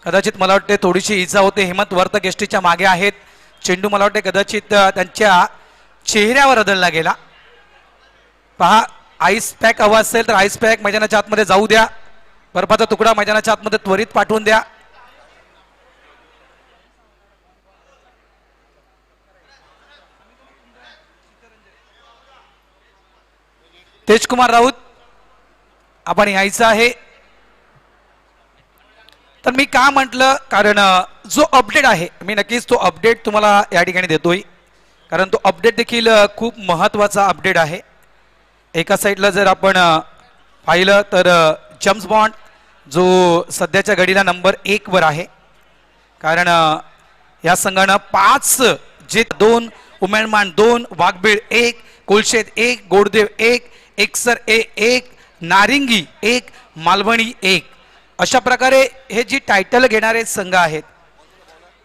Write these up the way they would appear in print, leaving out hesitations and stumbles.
कदाचित मला वाटते थोडीशी इजा होते. हेमंत वर्तक एसटीच्या मागे आहेत. चेंडू मला वाटते कदाचित त्यांच्या चेहऱ्यावर बदलला गेला. पहा, आईस पॅक हवा असेल तर आईस पॅक मैदानाच्या आतमध्ये जाऊ द्या. बर्फाचा तुकडा मैदानाच्या आतमध्ये त्वरित पाठवून द्या. तेजकुमार राऊत आपण यायचं आहे. तर मी का म्हटलं, कारण जो अपडेट आहे मी नक्कीच तो अपडेट तुम्हाला या ठिकाणी देतोय, कारण तो अपडेट देखील खूप महत्त्वाचा अपडेट आहे. एका साईडला जर आपण पाहिलं तर जेम्स बॉन्ड जो सध्याच्या घडीला नंबर 1 वर आहे, कारण या संघानं 5 जे 2 उमेदमान 2 वाघबीळ 1 कोलशेत 1 गोडदेव 1 एकसर 1 नारिंगी 1 मालवणी 1 अशा प्रकारे हे जी टायटल घेणारे संघ आहेत.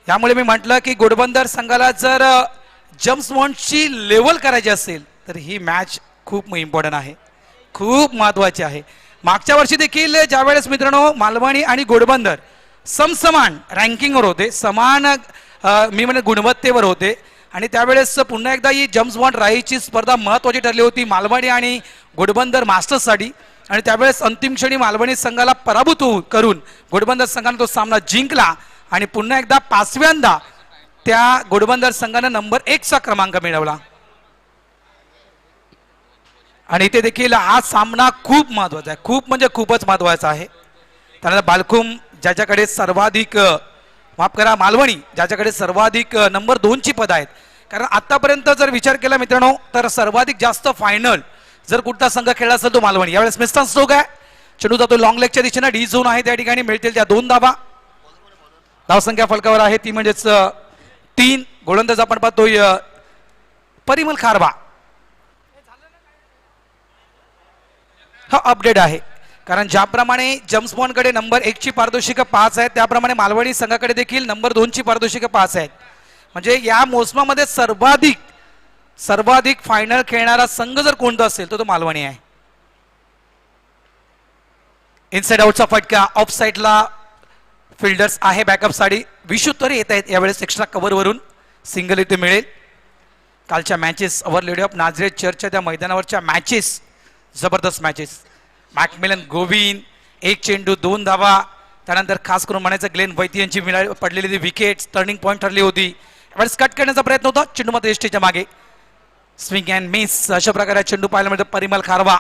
त्यामुळे मी म्हटलं की घोडबंदर संघाला जर जेम्स बॉन्डची लेवल करायची असेल तर ही मॅच खूप इम्पॉर्टंट आहे, खूप महत्त्वाची आहे. मागच्या वर्षी देखील ज्यावेळेस मित्रांनो मालवणी आणि घोडबंदर समसमान रँकिंगवर होते, समान मी म्हणजे गुणवत्तेवर होते, आणि त्यावेळेस पुन्हा एकदा ही जेम्स बॉन्ड राहीची स्पर्धा महत्त्वाची ठरली होती मालवणी आणि घोडबंदर मास्टर्ससाठी. आणि त्यावेळेस अंतिम क्षणी मालवणी संघाला पराभूत करून घोडबंदर संघाने तो सामना जिंकला आणि पुन्हा एकदा 5व्यांदा त्या घोडबंदर संघाने नंबर 1 चा क्रमांक मिळवला. आणि इथे देखील हा सामना खूप महत्त्वाचा आहे, खूप म्हणजे खूपच महत्त्वाचा आहे. त्यानंतर बालकुम ज्याच्याकडे सर्वाधिक, माफ करा, मालवणी ज्याच्याकडे सर्वाधिक नंबर 2 ची पद आहेत. कारण आतापर्यंत जर विचार केला मित्रांनो तर सर्वाधिक जास्त फायनल जर कुठला संघ खेळला असेल तो मालवणी. यावेळेस मिस्टर स्ट्रोक आहे, चेंडू जातो लॉंग लेगच्या दिशेने, डी झोन आहे त्या ठिकाणी, मिळतील त्या 2 धावा. धावसंख्या फलकावर आहे ती म्हणजेच 3. गोलंदाज आपण पाहतोय परिमल खारबा. हा अपडेट आहे, कारण ज्याप्रमाणे जेम्स बॉन्डकडे नंबर 1 ची पारितोषिक 5 आहेत त्याप्रमाणे मालवणी संघाकडे देखील नंबर 2 ची पारितोषिक 5 आहेत. म्हणजे या मोसमामध्ये सर्वाधिक फायनल खेळणारा संघ जर कोणता असेल तर तो मालवणी आहे. इनसाइड आउटचा फटका, ऑफ साइडला फिल्डर्स आहे बॅकअप साठी. विशू तरी येत आहेत यावेळेस एक्स्ट्रा कव्हर वरून, सिंगल इथे मिळेल. कालच्या matches our Lady of Nazareth चर्चच्या त्या मैदानावरच्या मॅचेस जबरदस्त मॅचेस. मॅकमिलन गोविंद 1 चेंडू 2 धावा. त्यानंतर खास करून म्हणायचं ग्लेन वैती यांची पडलेली ती विकेट टर्निंग पॉईंट ठरली होती. यावेळेस कट करण्याचा प्रयत्न होता, चेंडू मध्ये एसटीच्या मागे स्विंग अँड मिस अशा प्रकारे चेंडू पाहायला मिळतो. परिमल खारवा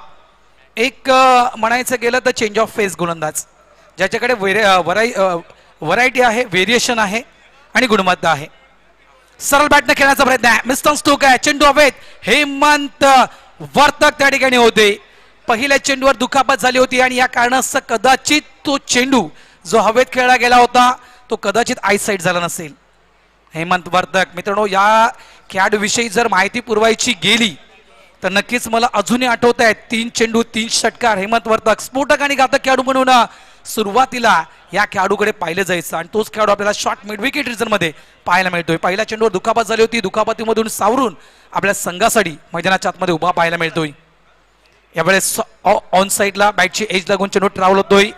एक म्हणायचं गेलं तर चेंज ऑफ फेस गोलंदाज, ज्याच्याकडे व्हरायटी आहे, व्हेरिएशन आहे आणि गुणवत्ता आहे. सरळ बॅटने खेळण्याचा प्रयत्न आहे, मिस्टर स्टोक आहे, चेंडू हवेत. हेमंत वर्तक त्या ठिकाणी होते. पहिल्या चेंडूवर दुखापत झाली होती आणि या कारणास्तव कदाचित तो चेंडू जो हवेत खेळला गेला होता तो कदाचित आयसाइट झाला नसेल. हेमंत वर्तक मित्रांनो, या खेळाडूविषयी जर माहिती पुरवायची गेली तर नक्कीच मला अजूनही आठवत आहेत 3 चेंडू 3 षटकार. हेमंत वर्तक स्फोटक आणि घातक खेळाडू म्हणून सुरुवातीला या खेळाडूकडे पाहिलं जायचं आणि तोच खेळाडू आपल्याला शॉर्ट मिड विकेट रिझन मध्ये पाहायला मिळतोय. पहिल्या चेंडूवर दुखापत झाली होती, दुखापतीमधून सावरून आपल्या संघासाठी मैदानाच्या आतमध्ये उभा पाहायला मिळतोय. यावेळेस ऑन साइडला बॅटची एज लागून चेंडू ट्रॅव्हल होतोय.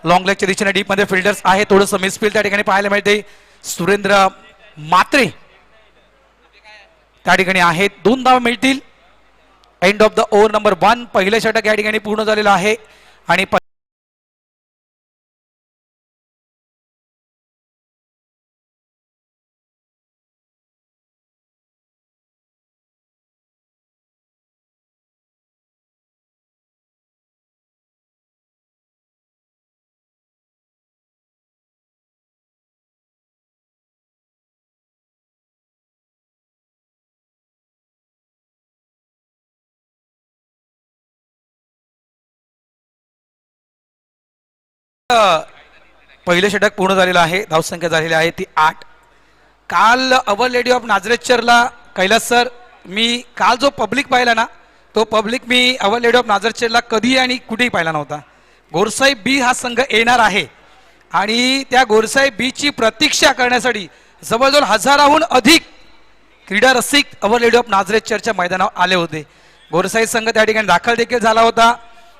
लॉंग लेगच्या दिशेने डीप मध्ये फिल्डर्स आहे, थोडंसं मिसफील्ड त्या ठिकाणी पाहायला मिळते. सुरेंद्र मात्रे त्या ठिकाणी आहेत, 2 धावा मिळतील. End of the over number 1 पहिलं षटक या ठिकाणी पूर्ण झालेलं आहे आणि पहिलं षटक पूर्ण झालेलं आहे. धावसंख्या झालेली आहे ती 8. काल अवर लेडी ऑफ नाझरेथला कैलास सर, मी काल जो पब्लिक पाहिला ना तो पब्लिक मी अवर लेडी ऑफ नाझरेथला कधी आणि कुठेही पाहिला नव्हता. गोरसाई बी हा संघ येणार आहे आणि त्या गोरसाई बी ची प्रतीक्षा करण्यासाठी जवळजवळ 1000हून अधिक क्रीडा रसिक अवर लेडी ऑफ नाझरेथ चर्चच्या मैदानावर आले होते. गोरसाई संघ त्या ठिकाणी दाखल देखील झाला होता,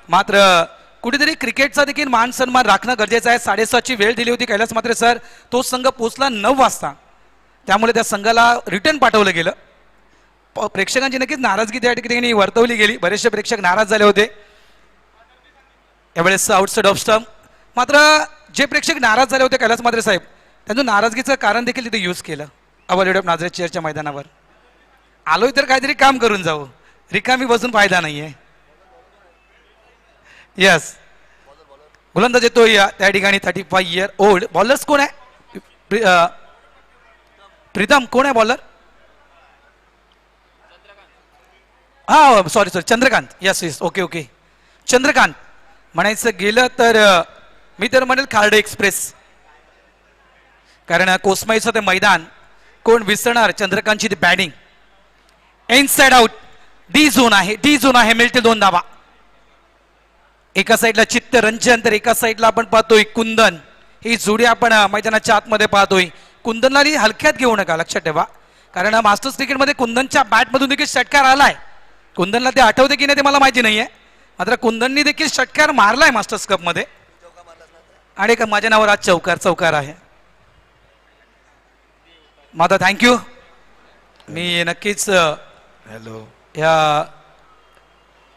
मात्र कुठेतरी क्रिकेटचा देखील मान सन्मान राखणं गरजेचं आहे. 7:30ची वेळ दिली होती कैलास मात्रे सर, तो संघ पोहोचला 9 वाजता, त्यामुळे त्या संघाला रिटर्न पाठवलं गेलं. प्रेक्षकांची नक्कीच नाराजगी त्या ठिकाणी वर्तवली गेली, बरेचसे प्रेक्षक नाराज झाले होते. यावेळेस आउटसाइड ऑफ स्टंप, मात्र जे प्रेक्षक नाराज झाले होते कैलास मात्रे साहेब, त्यांचं नाराजगीचं कारण देखील तिथे यूज केलं. अवॉर्ड ऑफ नाझरेथ चेअरच्या मैदानावर आलोय तर काहीतरी काम करून जाऊ, रिकामी बसून फायदा नाहीये. यस, गोलंदाज येतोय त्या ठिकाणी 35 इयर ओल्ड. बॉलर्स कोण आहे? प्रीतम कोण आहे बॉलर? हा sorry Chandrakant. Yes yes, okay okay, Chandrakant. म्हणायचं गेलं तर मी तर म्हणेल खार्डे एक्सप्रेस, कारण कोसमाईचं ते मैदान कोण विसरणार. चंद्रकांतची ती batting inside out, D zone आहे, डी झोन आहे, मिळते 2 धावा. एका साईडला चित्तरंजन तर एका साईडला आपण पाहतोय कुंदन. ही जोडी आपण मैदानाच्या आतमध्ये पाहतोय. कुंदनला हलक्यात घेऊ नका, लक्षात ठेवा, कारण मास्टर्स क्रिकेटमध्ये कुंदनच्या बॅटमधून देखील षटकार आलाय. कुंदनला ते आठवते की नाही ते मला माहिती नाहीये, मात्र कुंदननी देखील षटकार मारलाय मास्टर्स कप मध्ये, आणि माझ्या नावावर आज चौकार आहे. माता थँक्यू. मी नक्कीच हॅलो या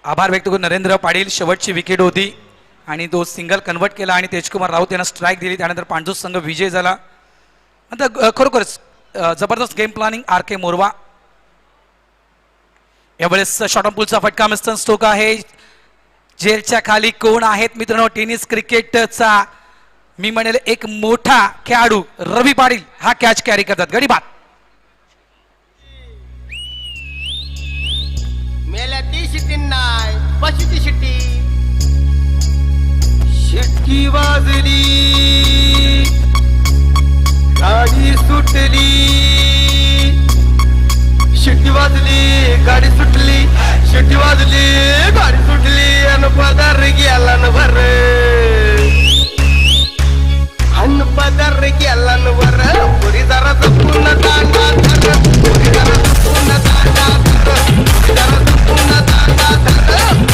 आभार व्यक्त करून. नरेंद्र पाटील शेवटची विकेट होती आणि तो सिंगल कन्वर्ट केला आणि तेजकुमार राऊत यांना स्ट्राईक दिली. त्यानंतर पांडुस संघ विजय झाला. नंतर खरोखरच जबरदस्त गेम प्लॅनिंग आर के मोरवा. यावेळेस शॉर्ट ऑन पुलचा फटका मिस्टर स्टोक आहे. जेलच्या खाली कोण आहेत मित्रांनो? टेनिस क्रिकेटचा मी म्हणेल एक मोठा खेळाडू रवी पाटील हा कॅच कॅरी करतात. गडी बाद. मेल्या ती शिट्टी नाही, पशीची शिट्टी. शिट्टी वाजली, गाडी सुटली. शिट्टी वाजली, गाडी सुटली. शिट्टी वाजली, गाडी सुटली. अन पदार गेला न भर, अन पदार गेला न भर. पुरी जरा जपून दांडा धर, पुरी जरा जपून दांडा धर, पुरी जरा जपून दांडा धर.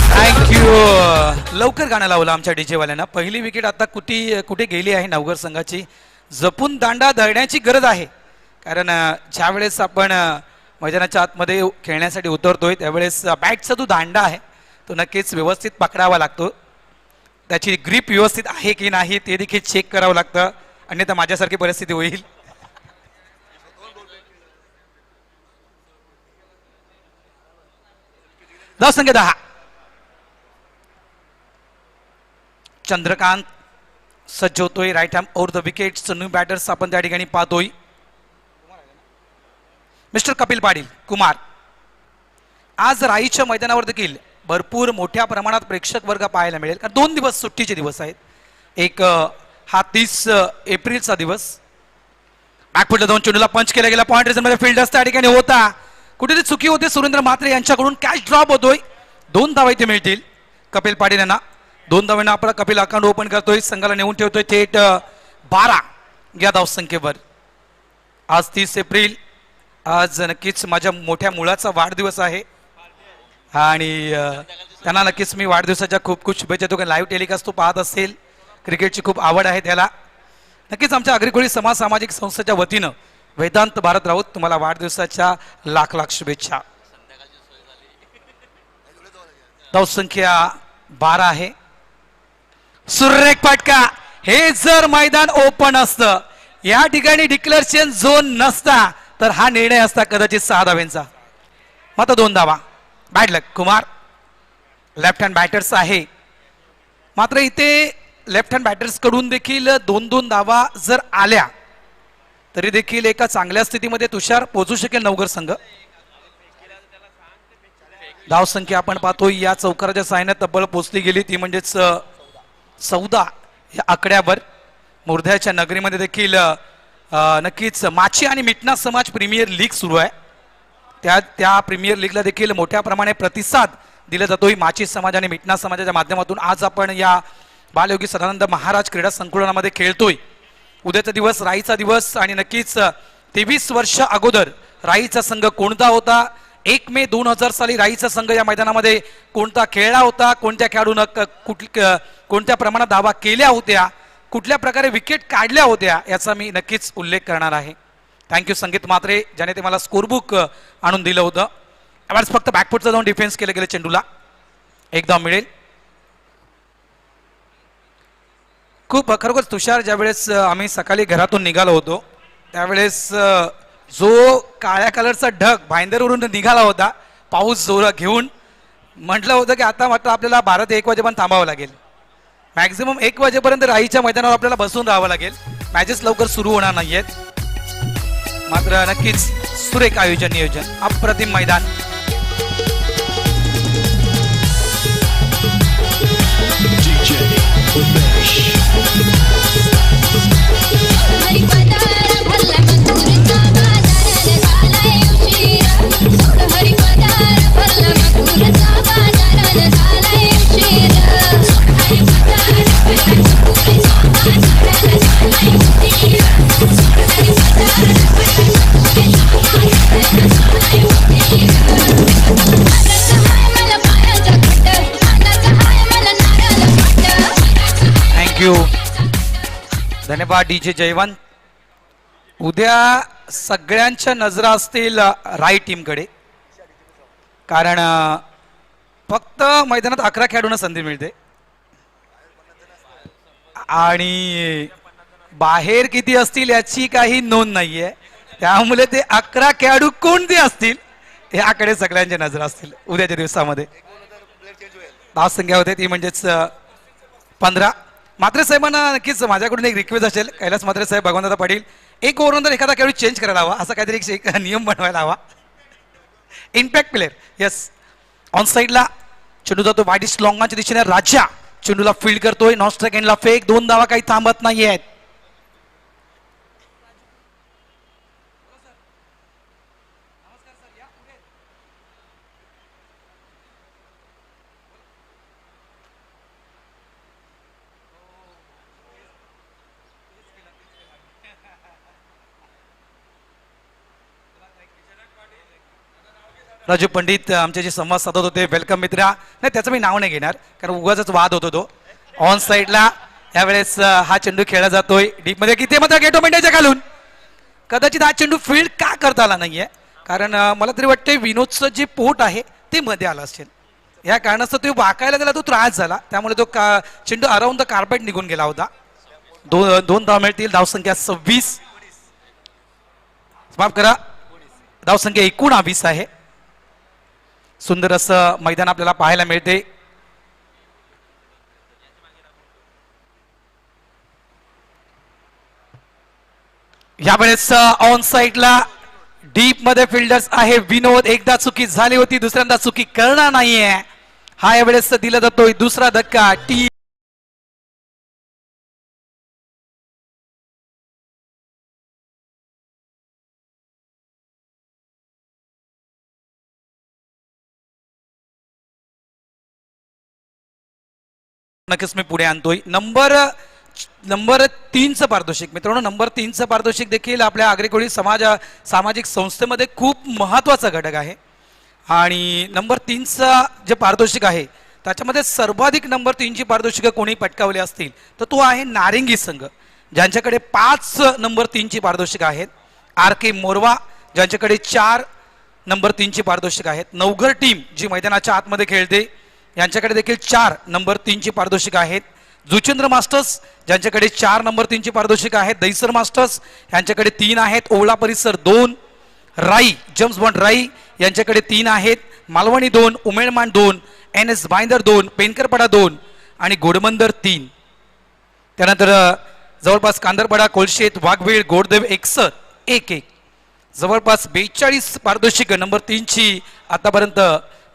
थँक्यू. लवकर गाणं लावलं आमच्या डीजे वाल्यांना. पहिली विकेट आता कुठे गेली आहे नवघर संघाची. जपून दांडा धरण्याची गरज आहे, कारण ज्या वेळेस आपण मैदानाच्या आतमध्ये खेळण्यासाठी उतरतोय त्यावेळेस बॅटचा जो दांडा आहे तो नक्कीच व्यवस्थित पकडावा लागतो. त्याची ग्रीप व्यवस्थित आहे की नाही ते देखील चेक करावं लागतं, अन्यथा माझ्यासारखी परिस्थिती होईल. धाव संख्या 10. चंद्रकांत सज्ज होतोय. Right arm over the wickets. New batters आपण त्या ठिकाणी पाहतोय. मिस्टर कपिल पाटील कुमार. आज राईच्या मैदानावर देखील भरपूर मोठ्या प्रमाणात प्रेक्षक वर्ग पाहायला मिळेल, कारण 2 दिवस सुट्टीचे दिवस आहेत. एक हा 30 एप्रिलचा दिवस. बॅकफुटला 2 चेंडूला पंच केला गेला. पॉइंट रिझन मध्ये फील्डर्स त्या ठिकाणी होता. कुठेतरी चुकी होते. सुरेंद्र म्हात्रे यांच्याकडून कॅच ड्रॉप होतोय. 2 धावा इथे मिळतील कपिल पाटील यांना. 2 धावांना आपला कपिल अकाउंट ओपन करतोय. संघाला नेऊन ठेवतोय थेट 12 या धावसंख्येवर. आज 30 एप्रिल. आज नक्कीच माझ्या मोठ्या मुलाचा वाढदिवस आहे आणि त्यांना नक्कीच मी वाढदिवसाच्या खूप खूप शुभेच्छा देतो. लाईव्ह टेलिकास्ट तो पाहत असेल. क्रिकेटची खूप आवड आहे त्याला. नक्कीच आमच्या अग्रिकोळी समाज सामाजिक संस्थेच्या वतीनं वेदांत भारत राऊत तुम्हाला वाढदिवसाच्या लाख लाख शुभेच्छा. धावसंख्या 12 आहे. सुरेख फटका. हे जर मैदान ओपन असतं, या ठिकाणी डिक्लेरेशन झोन नसता, तर हा निर्णय असता कदाचित 6 धाव्यांचा. मात्र 2 धावा. बॅड लक. कुमार लेफ्ट हँड बॅटर्स आहे, मात्र इथे लेफ्ट हँड बॅटर्स कडून देखील 2-2 धावा जर आल्या तरी देखील एका चांगल्या स्थितीमध्ये तुषार पोहोचू शकेल नवघर संघ. धावसंख्या आपण पाहतोय या चौकाराच्या साहाय्याने तब्बल पोहोचली गेली, ती म्हणजेच 14 या आकड्यावर. मुर्ध्याच्या नगरीमध्ये देखील नक्कीच माची आणि मिटना समाज प्रीमियर लीग सुरू आहे. त्या प्रीमियर लीगला देखील मोठ्या प्रमाणे प्रतिसाद दिला जातोय माची समाज आणि मिटना समाजाच्या माध्यमातून. आज आपण या बालयोगी सदानंद महाराज क्रीडा संकुलनामध्ये खेळतोय. उद्याचा दिवस राईचा दिवस आणि नक्कीच 23 वर्ष अगोदर राईचा संघ कोणता होता 1 मे 2000 साली राईचा संघ या मैदानामध्ये कोणता खेळला होता, कोणत्या खेळाडून कोणत्या प्रमाणात धावा केल्या होत्या, कुठल्या प्रकारे विकेट काढल्या होत्या याचा मी नक्कीच उल्लेख करणार आहे. थँक्यू संगीत म्हात्रे ज्याने ते मला स्कोरबुक आणून दिलं होतं. यावेळेस फक्त बॅकफुटचा जाऊन डिफेन्स केलं गेलं, चेंडूला एकदा मिळेल. खूप खरोखर तुषार, ज्यावेळेस आम्ही सकाळी घरातून निघालो होतो त्यावेळेस जो काळ्या कलरचा ढग भाईंदरवरून निघाला होता पाऊस जोर घेऊन, म्हटलं होतं की आता मात्र आपल्याला 12 ते 1 वाजेपर्यंत थांबावं लागेल. मॅक्झिमम 1 वाजेपर्यंत राईच्या मैदानावर आपल्याला बसून राहावं लागेल. मॅचेस लवकर सुरू होणार नाहीयेत. मात्र नक्कीच सुरेख आयोजन, नियोजन, अप्रतिम मैदान. थँक्यू, धन्यवाद डीजे जयवंत. उद्या सगळ्यांच्या नजरा असतील राय टीमकडे, कारण फक्त मैदानात 11 खेळाडूंना संधी मिळते आणि बाहेर किती असतील याची काही नोंद नाहीये. त्यामुळे ते 11 खेळाडू कोणते असतील याकडे सगळ्यांच्या नजरा असतील उद्याच्या दिवसामध्ये. धावसंख्या होते ती म्हणजेच 15. म्हात्रे साहेबांना नक्कीच माझ्याकडून एक रिक्वेस्ट असेल, कैलास म्हात्रे साहेब, भगवंतदादा पाटील, 1 ओव्हरनंतर एखादा खेळाडू चेंज करायला हवा, असा काहीतरी एक नियम बनवायला हवा. Impact player, yes. ऑन साईडला चेंडू जातो वाईडिश लॉंगाच्या दिशेने. राजा चेंडूला फील्ड करतोय, नॉन स्ट्राइक एंडला फेक. 2 धावा काही थांबत नाही आहेत. राजू पंडित आमचे जे संवाद साधत होते, वेलकम मित्रा. नाही, त्याचं मी नाव नाही घेणार कारण उगाच वाद होतो तो. ऑन साईडला यावेळेस हा चेंडू खेळला जातोय डीप मध्ये, किती मात्र गेटो मेंढ्याच्या खालून. कदाचित हा चेंडू फील्ड का करता आला नाहीये, कारण मला तरी वाटतंय विनोदचं जे पोट आहे ते मध्ये आलं असेल. या कारणास्तव तो वाकायला त्याला तो त्रास झाला, त्यामुळे तो चेंडू अराउंड द कार्पेट निघून गेला होता. 2 धाव मिळतील. धावसंख्या 26, माफ करा, धावसंख्या 19 आहे. सुंदर असं मैदान आपल्याला पाहायला मिळते. यावेळेस ऑन साईडला डीप मध्ये फिल्डर्स आहे विनोद. एकदा चुकी झाली होती, दुसऱ्यांदा चुकी करणार नाहीये. हा यावेळेस दिला जातोय दुसरा धक्का. टी नक्कीच मी पुढे आणतोय. नंबर 3चं पारितोषिक मित्रांनो, नंबर 3चं पारितोषिक देखील आपल्या आग्रेकोळी सामाजिक संस्थेमध्ये खूप महत्वाचा घटक आहे. आणि नंबर 3चं जे पारितोषिक आहे त्याच्यामध्ये सर्वाधिक नंबर 3ची पारितोषिकं कोणी पटकावली असतील तर तो आहे नारिंगी संघ, ज्यांच्याकडे 5 नंबर 3ची पारितोषिक आहेत. RK मोरवा ज्यांच्याकडे 4 नंबर 3ची पारितोषिक आहेत. नवघर टीम जी मैदानाच्या आतमध्ये खेळते यांच्याकडे देखील 4 नंबर 3ची पारितोषिक आहेत. जुचंद्र मास्टर्स ज्यांच्याकडे 4 नंबर 3ची पारितोषिक आहेत. दैसर मास्टर्स यांच्याकडे 3 आहेत. ओवळा परिसर 2, राई जेम्स बॉन्ड राई यांच्याकडे 3 आहेत. मालवणी 2, उमेळमांड 2, NS भाईंदर 2, पेनकरपडा 2 आणि गोडबंदर 3. त्यानंतर जवळपास कांदरपडा, कोळशेत, वाघवेळ, गोडदेव, एकसर 1-1. जवळपास 42 पारितोषिक नंबर 3ची आतापर्यंत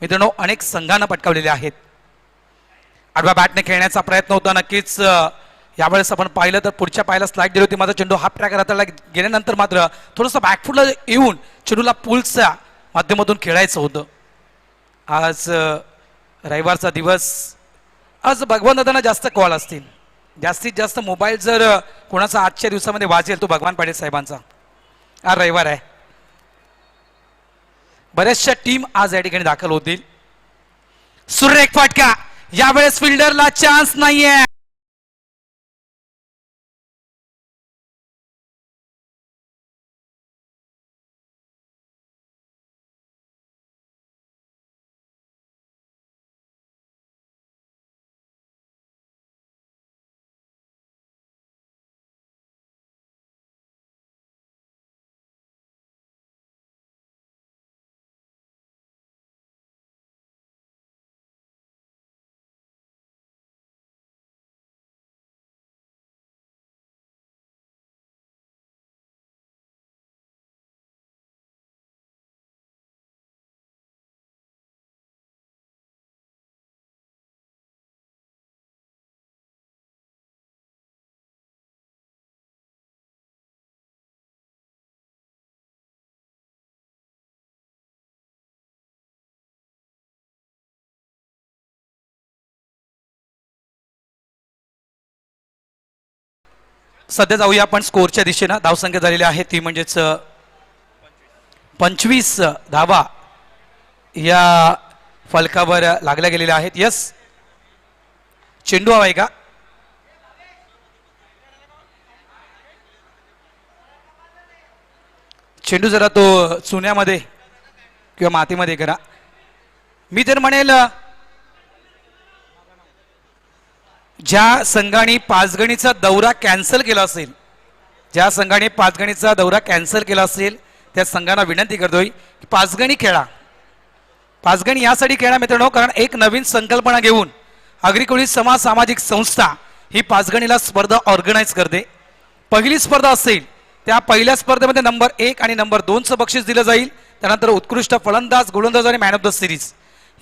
मित्रांनो अनेक संघांना पटकावलेले आहेत. आडव्या बॅटने खेळण्याचा प्रयत्न होता. नक्कीच यावेळेस आपण पाहिलं तर पुढच्या पायाला स्लाइड दिली होती, मात्र चेंडू हाफ ट्रॅक हाताला गेल्यानंतर मात्र थोडंसं बॅकफुटला येऊन चेंडूला पुलच्या माध्यमातून खेळायचं होतं. आज रविवारचा दिवस, आज भगवान दादांना जास्त कॉल असतील. जास्तीत जास्त मोबाईल जर कोणाचा आजच्या दिवसामध्ये वाजेल तो भगवान पाटील साहेबांचा. आज रविवार आहे. बऱ्याचशा टीम आज या ठिकाणी दाखल होतील. सुरेख फटका, यावेळेस फिल्डरला चान्स नाहीये. सध्या जाऊया आपण स्कोरच्या दिशेनं. धावसंख्या झालेली आहे ती म्हणजेच 25 धावा या फलकावर लागल्या गेलेल्या आहेत. यस, चेंडू हवा आहे का? चेंडू जरा तो चुन्यामध्ये किंवा मातीमध्ये करा. मी तर म्हणेल ज्या संघाने पाचगणीचा दौरा कॅन्सल केला असेल, ज्या संघाने पाचगणीचा दौरा कॅन्सल केला असेल त्या संघांना विनंती करतोय की पाचगणी खेळा. पाचगणी यासाठी खेळा मित्रांनो, कारण एक नवीन संकल्पना घेऊन अग्रिकोळी समाज सामाजिक संस्था ही पाचगणीला स्पर्धा ऑर्गनाईज करते. पहिली स्पर्धा असेल त्या पहिल्या स्पर्धेमध्ये नंबर 1 आणि नंबर 2चं बक्षीस दिलं जाईल. त्यानंतर उत्कृष्ट फलंदाज, गोलंदाज आणि मॅन ऑफ द सिरीज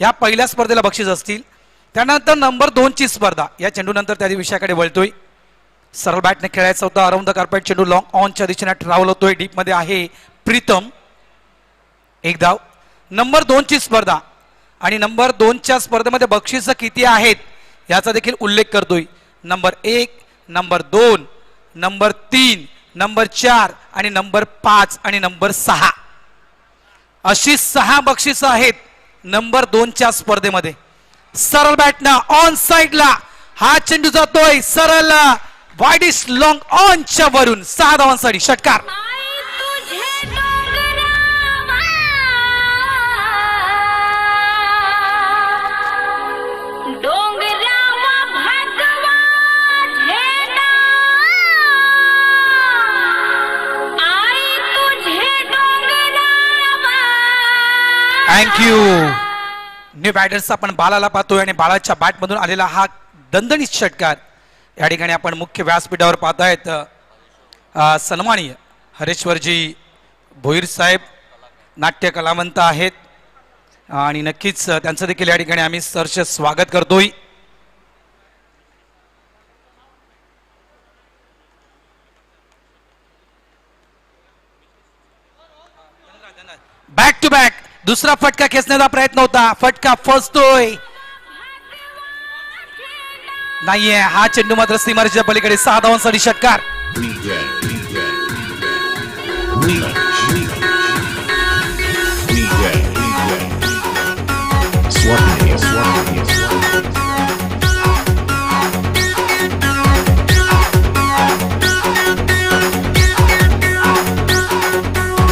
या पहिल्या स्पर्धेला बक्षीस असतील. त्यानंतर नंबर 2ची स्पर्धा, या चेंडूनंतर त्या विषयाकडे वळतोय. सरळ बॅटने खेळायचा होता. अराउंड द कार्पेट चेंडू लॉंग ऑनच्या दिशेने ट्रॅव्हल होतोय. डीप मध्ये आहे प्रीतम. एक धाव. नंबर 2ची स्पर्धा आणि नंबर 2च्या स्पर्धेमध्ये बक्षीस किती आहेत याचा देखील उल्लेख करतोय. नंबर 1, नंबर 2, नंबर 3, नंबर 4 आणि नंबर 5 आणि नंबर 6 अशी 6 बक्षीस आहेत नंबर 2च्या स्पर्धेमध्ये. सरळ बॅटना ऑन साइडला हा चेंडू जातोय सरळ वाईडिश लॉंग ऑनच्या वरून 6 धावांसाठी षटकार. थँक्यू. न्यू बॅटर्स आपण बालाला पाहतोय आणि बालाच्या बॅटमधून आलेला हा दणदणीत षटकार या ठिकाणी आपण मुख्य व्यासपीठावर पाहतायत. सन्माननीय हरेश्वरजी भोईर साहेब नाट्य कलावंत आहेत आणि नक्कीच त्यांचं देखील या ठिकाणी आम्ही सहर्ष स्वागत करतोय. बॅक टू बॅक दुसरा फटका खेचण्याचा प्रयत्न होता. फटका फसतोय नाहीये. हा चेंडू मात्र सीमारेषेच्या पलीकडे 6 धावांसाठी षटकार.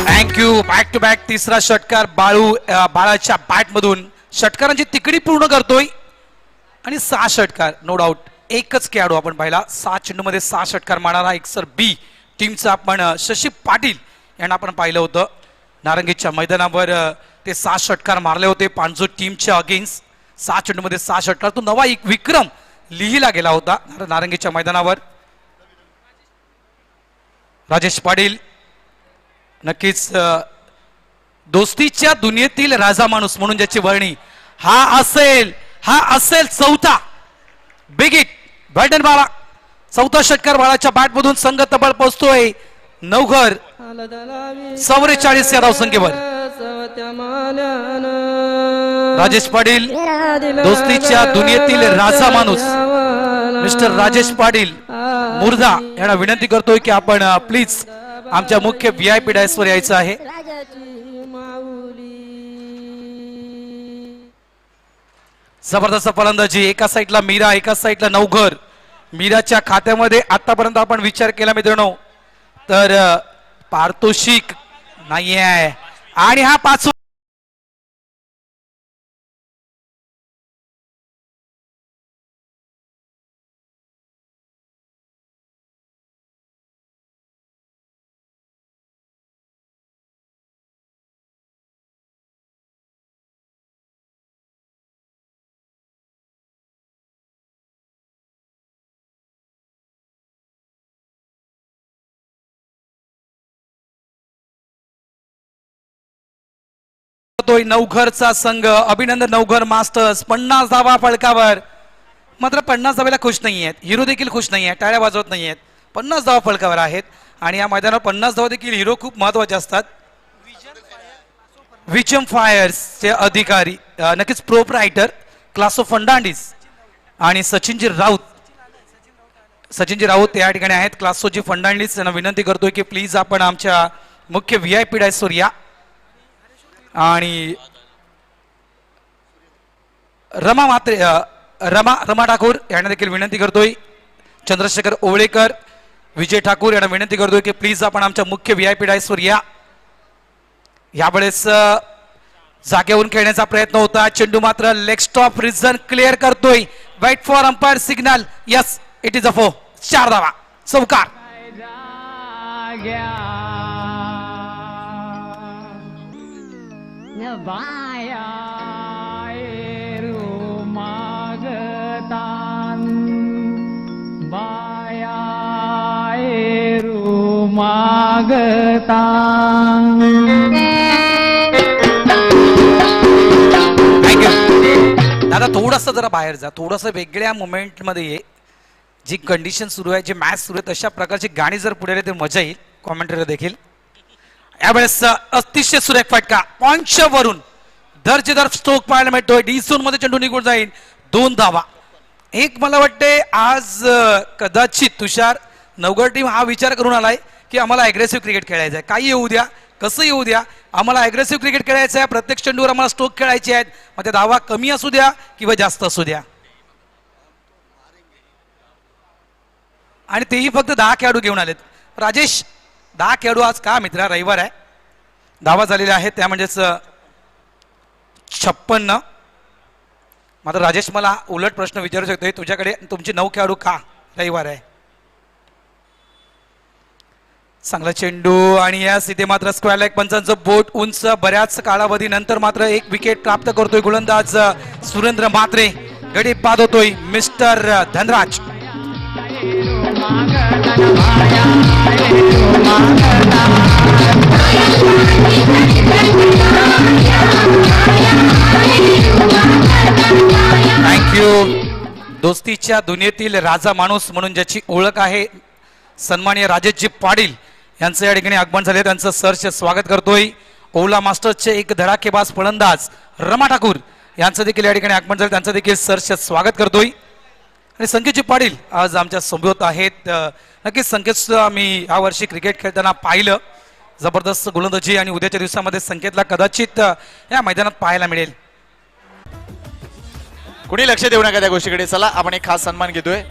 थँक्यू. बॅक टू बॅक तिसरा षटकार बाळाच्या बॅटमधून षटकारांची तिकडी पूर्ण करतोय आणि 6 षटकार. नो डाऊट एकच खेळाडू आपण पाहिला 6 चेंडूमध्ये 6 षटकार मारणारा एक्सर बी टीमचा आपण शशी पाटील यांना आपण पाहिलं होतं. नारंगीच्या मैदानावर ते 6 षटकार मारले होते पांजो टीमच्या अगेन्स्ट. 6 चेंडूमध्ये 6 षटकार, तो नवा एक विक्रम लिहिला गेला होता नारंगीच्या मैदानावर. राजेश पाटील नक्कीच दोस्तीच्या दुनियेतील राजा माणूस म्हणून ज्याची वर्णी हा असेल चौथा बिग हिट बॅटन बाळा. चौथा षटकार बाळाच्या बॅटमधून संघ तब्बल पोहोचतोय 9 घर 44 या धावसंख्येवर. राजेश पाटील दोस्तीच्या दुनियेतील राजा माणूस मिस्टर राजेश पाटील मुर्धा यांना विनंती करतोय की आपण प्लीज आमच्या मुख्य VIP डायसवर यायचं आहे. जबरदस्त फलंदाजी, एका साईडला मीरा, एका साईडला नवघर. मीराच्या खात्यामध्ये आतापर्यंत आपण विचार केला मित्रांनो तर पारितोषिक नाही आहे. आणि हा 5 नवघरचा संघ. अभिनंदन नवघर मास्टर्स. 50 धावा फलकावर. मात्र 50 धावेला खुश नाही आहेत. हिरो देखील खुश नाही आहे, टाळ्या वाजवत नाही आहेत. 50 धावा फलकावर आहेत आणि या मैदानावर 50 धावा देखील हिरो खूप महत्वाचे असतात. विजम फायर्सचे अधिकारी नक्कीच प्रोप्रायटर क्लास ऑफ फंडांडीस आणि सचिनजी राऊत या ठिकाणी आहेत. क्लास ऑफ फंडांडीस यांना विनंती करतोय की प्लीज आपण आमच्या मुख्य VIP डायसवर या. आणि रमा ठाकूर यांना देखील विनंती करतोय. चंद्रशेखर ओवळेकर, विजय ठाकूर यांना विनंती करतोय की प्लीज आपण आमच्या मुख्य VIP डायसवर या. यावेळेस जागेवरून खेळण्याचा प्रयत्न होता. चेंडू मात्र लेग स्टॉप रिझन क्लिअर करतोय. Wait for umpire signal. Yes, it is a 4. 4 धावा चौकार. बाया मागतान बाया मागतान. दादा थोडंसं जरा बाहेर जा, थोडंसं वेगळ्या मोमेंट मध्ये ये. जी कंडिशन सुरू आहे, जी मॅच सुरू आहे, तशा प्रकारची गाणी जर पुढे आली तर मजा येईल कॉमेंट्रीला देखील. यावेळेस अतिशय सुरेख फटका पॉइंटच्या वरून दर्जेदार स्ट्रोक पाहायला मिळतोय. डी झोन मध्ये चेंडू निघून जाईल. 2 धावा. एक मला वाटते आज कदाचित तुषार नवघर टीम हा विचार करून आलाय की आम्हाला अग्रेसिव्ह क्रिकेट खेळायचं आहे. काही येऊ द्या, कसं येऊ द्या, आम्हाला अग्रेसिव्ह क्रिकेट खेळायचं आहे. प्रत्येक चेंडूवर आम्हाला स्ट्रोक खेळायचे आहेत. मग ते धावा कमी असू द्या किंवा जास्त असू द्या. आणि तेही फक्त 10 खेळाडू घेऊन आलेत. राजेश, 10 खेळाडू आज का मित्रा, रविवार आहे. धावा झालेल्या आहेत त्या म्हणजेच 56. मात्र राजेश मला उलट प्रश्न विचारू शकतोय, तुझ्याकडे तुमचे 9 खेळाडू का, रविवार आहे. चांगला चेंडू आणि या इथे मात्र स्क्वेअर लेग पंचांचं बोट उंच. बऱ्याच कालावधी नंतर मात्र एक विकेट प्राप्त करतोय गोलंदाज सुरेंद्र म्हात्रे. गडी बाद होतोय मिस्टर धनराज. थँक्यू. दोस्तीच्या दुनियेतील राजा माणूस म्हणून ज्याची ओळख आहे सन्माननीय राजेशजी पाटील यांचं या ठिकाणी आगमन झाले. त्यांचं सहर्ष स्वागत करतोय. ओला मास्टर्सचे एक धडाकेबाज फलंदाज रमा ठाकूर यांचं देखील या ठिकाणी आगमन झालं. त्यांचं देखील सहर्ष स्वागत करतोय. आणि संकेतजी पाटील आज आमच्या सोबत आहेत. नक्कीच संकेत आम्ही या वर्षी क्रिकेट खेळताना पाहिलं. जबरदस्त गोलंदाजी आणि उद्याच्या दिवसामध्ये संकेतला कदाचित या मैदानात पाहायला मिळेल. कुणी लक्ष देऊ नका त्या गोष्टीकडे. चला आपण एक खास सन्मान घेतोय.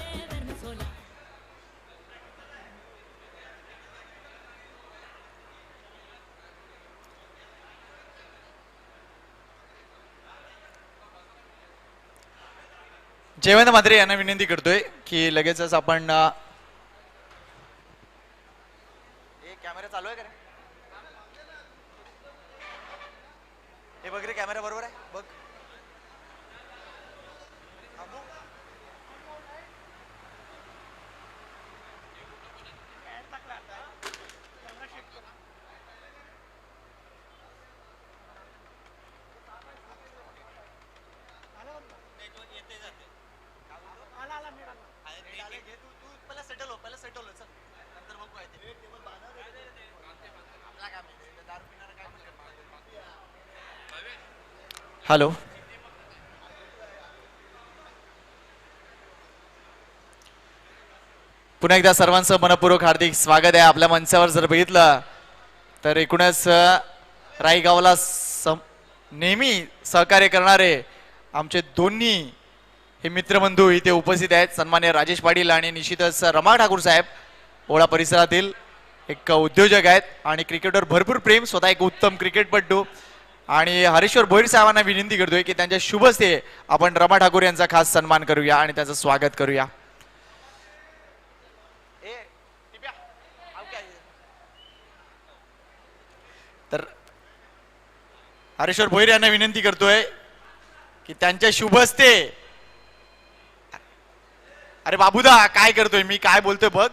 जयवंत म्हात्रे यांना विनंती करतोय की लगेचच आपण कॅमेरा चालू आहे का रे? हे बघ रे, कॅमेरा बरोबर आहे बघ. हॅलो, पुन्हा एकदा सर्वांचं मनपूर्वक हार्दिक स्वागत आहे. आपल्या मंचावर जर बघितलं तर एकूणच रायगावला नेहमी सहकार्य करणारे आमचे दोन्ही हे मित्रबंधू इथे उपस्थित आहेत. सन्मान्य राजेश पाटील आणि निश्चितच रमा ठाकूर साहेब ओळा परिसरातील एक उद्योजक आहेत आणि क्रिकेटवर भरपूर प्रेम, स्वतः एक उत्तम क्रिकेटपटू. आणि हरीश्वर भोईर साहेबांना विनंती करतोय की त्यांच्या शुभ हस्ते आपण रमा ठाकूर यांचा खास सन्मान करूया आणि त्याचं स्वागत करूया. तर हरीश्वर भोईर यांना विनंती करतोय की त्यांच्या शुभ हस्ते. अरे बाबूदा काय करतोय, मी काय बोलतोय बघ.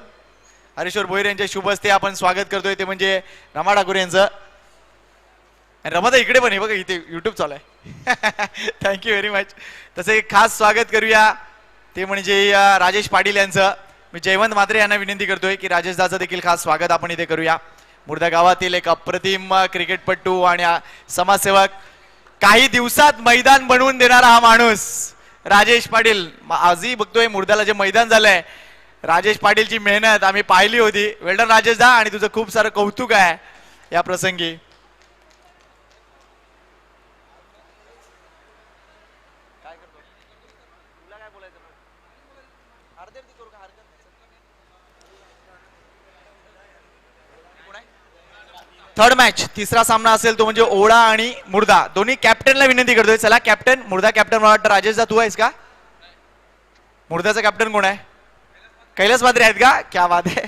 हरीश्वर भोईर यांच्या शुभ हस्ते आपण स्वागत करतोय ते म्हणजे रमा ठाकूर यांचं. रमादा इकडे पण आहे बघा, इथे युट्यूब चालू आहे. Thank you very much. तसं एक खास स्वागत करूया ते म्हणजे राजेश पाटील यांचं. मी जयवंत म्हात्रे यांना विनंती करतोय की राजेश दाचं देखील खास स्वागत आपण इथे करूया. मुर्दा गावातील एक अप्रतिम क्रिकेटपटू आणि समाजसेवक, काही दिवसात मैदान बनवून देणारा हा माणूस राजेश पाटील. आजही बघतोय मुर्द्याला जे मैदान झालंय, राजेश पाटीलची मेहनत आम्ही पाहिली होती. वेल्डन राजेश दा, आणि तुझं खूप सारं कौतुक आहे या प्रसंगी. थर्ड मॅच, तिसरा सामना असेल तो म्हणजे ओळा आणि मुर्दा. दोन्ही कॅप्टनला विनंती करतोय. चला कॅप्टन, मुर्दा कॅप्टन मला वाटतं राजेश दा तू आहेस का? मुर्दाचा कॅप्टन कोण आहे? कैलास म्हात्रे आहेत का? क्या बात आहे.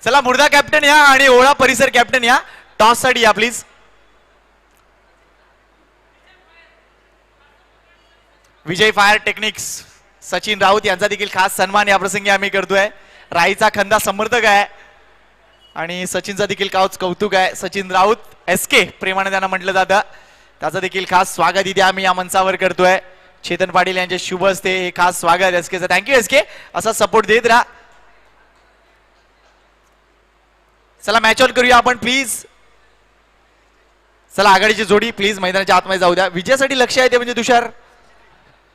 चला मुर्दा कॅप्टन या आणि ओळा परिसर कॅप्टन या. टॉस साठी या please. Vijay fire techniques Sachin Raut यांचा देखील खास सन्मान या प्रसंगी आम्ही करतोय. राईचा खंदा समर्थक आहे आणि सचिनचा देखील कौतुक आहे. सचिन राऊत SK प्रेमाने त्यांना म्हटलं जातं, त्याचं देखील खास स्वागत इथे आम्ही या मंचावर करतोय. चेतन पाटील यांचे शुभ हस्ते हे खास स्वागत SKचं. थँक्यू SK, असा सपोर्ट देत राहा. चला मॅच ऑन करूया आपण प्लीज. चला आघाडीची जोडी प्लीज मैदानाच्या आतमध्ये जाऊ द्या. विजयासाठी लक्ष आहे ते म्हणजे तुषार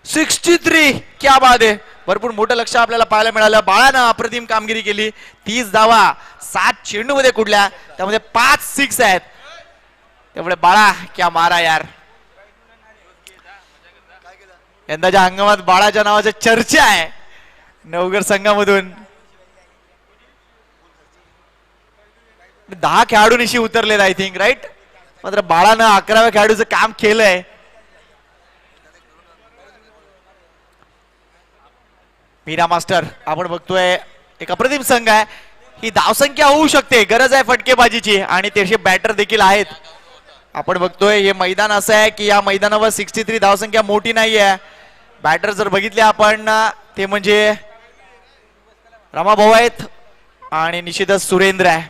63. क्या बात आहे. भरपूर मोठं लक्ष आपल्याला पाहायला मिळालं. बाळानं अप्रतिम कामगिरी केली. 30 धावा 7 चेंडू मध्ये कुठल्या, त्यामध्ये 5 6 आहेत. त्यामुळे बाळा क्या मारा यार. यंदाच्या हंगामात बाळाच्या नावाची चर्चा आहे नवगर संघामधून. 10 खेळाडूंशी उतरलेत आय थिंक, राईट. मात्र बाळानं 11व्या खेळाडूचं काम केलंय. मीरा मास्टर आपण बघतोय एक अप्रतिम संघ आहे. ही धावसंख्या होऊ शकते, गरज आहे फटकेबाजीची आणि तसे बॅटर देखील आहेत. आपण बघतोय हे मैदान असं आहे की या मैदानावर 63 धावसंख्या मोठी नाही आहे. बॅटर जर बघितले आपण ते म्हणजे रमाभाऊ आहेत आणि निश्चितच सुरेंद्र आहे.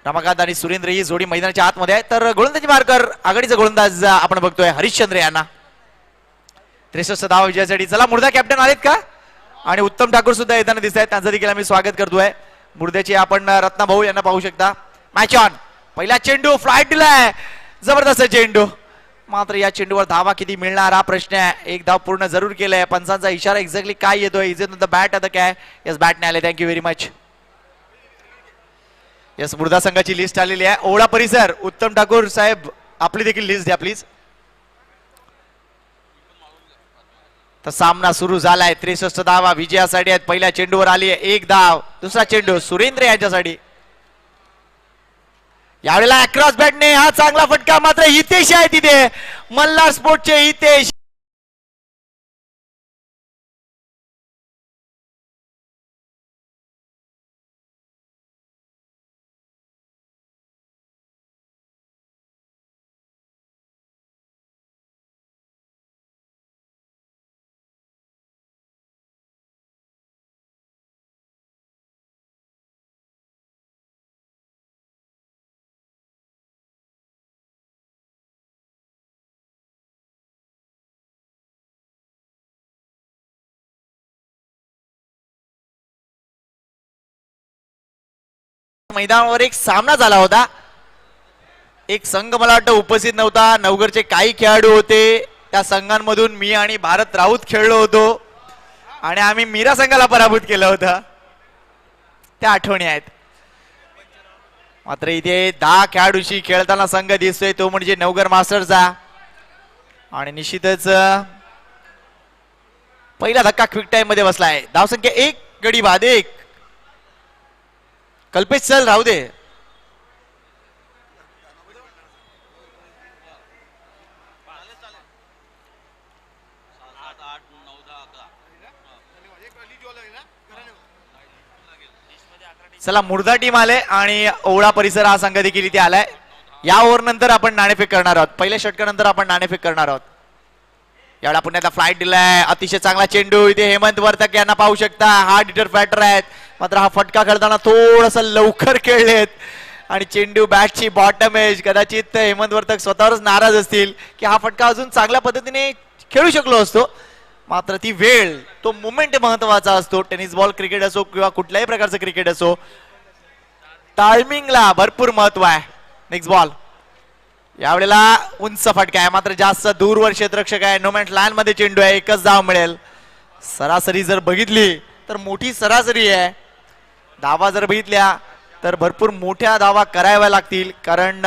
रमाकांत आणि सुरेंद्र ही जोडी मैदानाच्या आतमध्ये आहे. तर गोलंदाजी मार्कर आघाडीचा गोलंदाज आपण बघतोय हरिश्चंद्र यांना. 63 धावा विजयासाठी. चला मुर्दा कॅप्टन आलेत का? आणि उत्तम ठाकूर सुद्धा येताना दिसत आहेत, त्यांचं देखील आम्ही स्वागत करतोय. मुर्द्याचे आपण रत्ना भाऊ यांना पाहू शकता. Match on. पहिला चेंडू फ्लाईट दिलाय, जबरदस्त चेंडू. मात्र या चेंडूवर धावा किती मिळणार हा प्रश्न आहे. एक धाव पूर्ण जरूर केलाय. पंचांचा इशारा एक्झॅक्टली काय येतोय? इज इट द बॅट आता काय? यस बॅटने आले. Thank you very much. यस मुर्दा संघाची लिस्ट आलेली आहे. ओळा परिसर उत्तम ठाकूर साहेब आपली देखील लिस्ट द्या प्लीज. तर सामना सुरू झालाय. 63 धावा विजयासाठी आहेत. पहिल्या चेंडूवर आली आहे 1 धाव. दुसरा चेंडू सुरेंद्र यांच्यासाठी. यावेळेला अक्रॉस बॅटने हा चांगला फटका. मात्र हितेश आहे तिथे, मल्हार स्पोर्टचे हितेश. मैदानावर एक सामना झाला होता. एक संघ मला वाटतं उपस्थित नव्हता. नवगरचे काही खेळाडू होते. त्या संघांमधून मी आणि भारत राऊत खेळलो होतो आणि आम्ही मीरा संघाला पराभूत केलं होतं. त्या आठवणी आहेत. मात्र इथे 10 खेळाडूशी खेळताना संघ दिसतोय तो म्हणजे नवगर मास्टरचा. आणि निश्चितच पहिला धक्का क्विक टाइम मध्ये बसलाय. धावसंख्या 1, गडी बाद 1. कल्पेश चल राहू दे. चला मुर्दा टीम आले आणि ओवळा परिसर हा संघ देखील इथे आलाय. या ओव्हर नंतर आपण नाणेफेक करणार आहोत. पहिल्या षटकानंतर आपण नाणेफेक करणार आहोत. यावेळा पुण्याचा फ्लाईट दिलाय. अतिशय चांगला चेंडू. इथे हेमंत वर्तक यांना पाहू शकता. हार्ड हिटर बॅटर आहेत. मात्र हा फटका खेळताना थोडस लवकर खेळलेत आणि चेंडू बॅटची बॉटम एज. कदाचित हेमंत वर्तक स्वतःवरच नाराज असतील की हा फटका अजून चांगल्या पद्धतीने खेळू शकलो असतो. मात्र ती वेळ, तो मोमेंट महत्वाचा असतो. टेनिस बॉल क्रिकेट असो किंवा कुठल्याही प्रकारचं क्रिकेट असो, टायमिंगला भरपूर महत्व आहे. Next ball. यावेळेला उंच फटका आहे मात्र जास्त दूरवर क्षेत्ररक्षक आहे. नो मॅच लँड मध्ये चेंडू आहे. एकच धाव मिळेल. सरासरी जर बघितली तर मोठी सरासरी आहे. धावा जर बघितल्या तर भरपूर मोठ्या धावा कराव्या लागतील कारण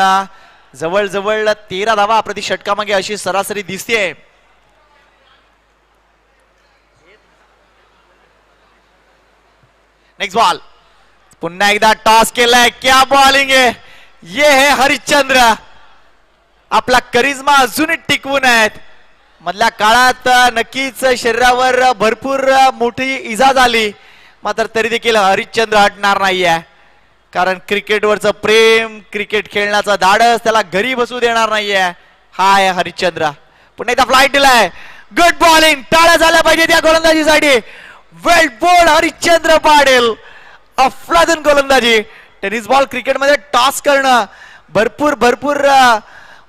जवळजवळ 13 धावा प्रति षटकामागे अशी सरासरी दिसते. Next ball. पुन्हा एकदा टॉस केलाय. क्या बॉलिंग आहे. ये है हरिश्चंद्र. आपला करिश्मा अजूनही टिकवून आहेत. मधल्या काळात नक्कीच शरीरावर भरपूर मोठी इजा झाली मात्र तरी देखील हरिश्चंद्र हटणार नाहीये कारण क्रिकेटवरचं प्रेम, क्रिकेट खेळण्याचा धाडस त्याला घरी बसू देणार नाहीये. हा आहे हरिश्चंद्र. पुन्हा एकदा फ्लाईट दिलाय. Good bowling. टाळ्या झाल्या पाहिजे त्या गोलंदाजीसाठी. वेल बोल्ड हरिश्चंद्र पाटील. अफलातून गोलंदाजी. टेनिस बॉल क्रिकेटमध्ये टॉस करणं भरपूर भरपूर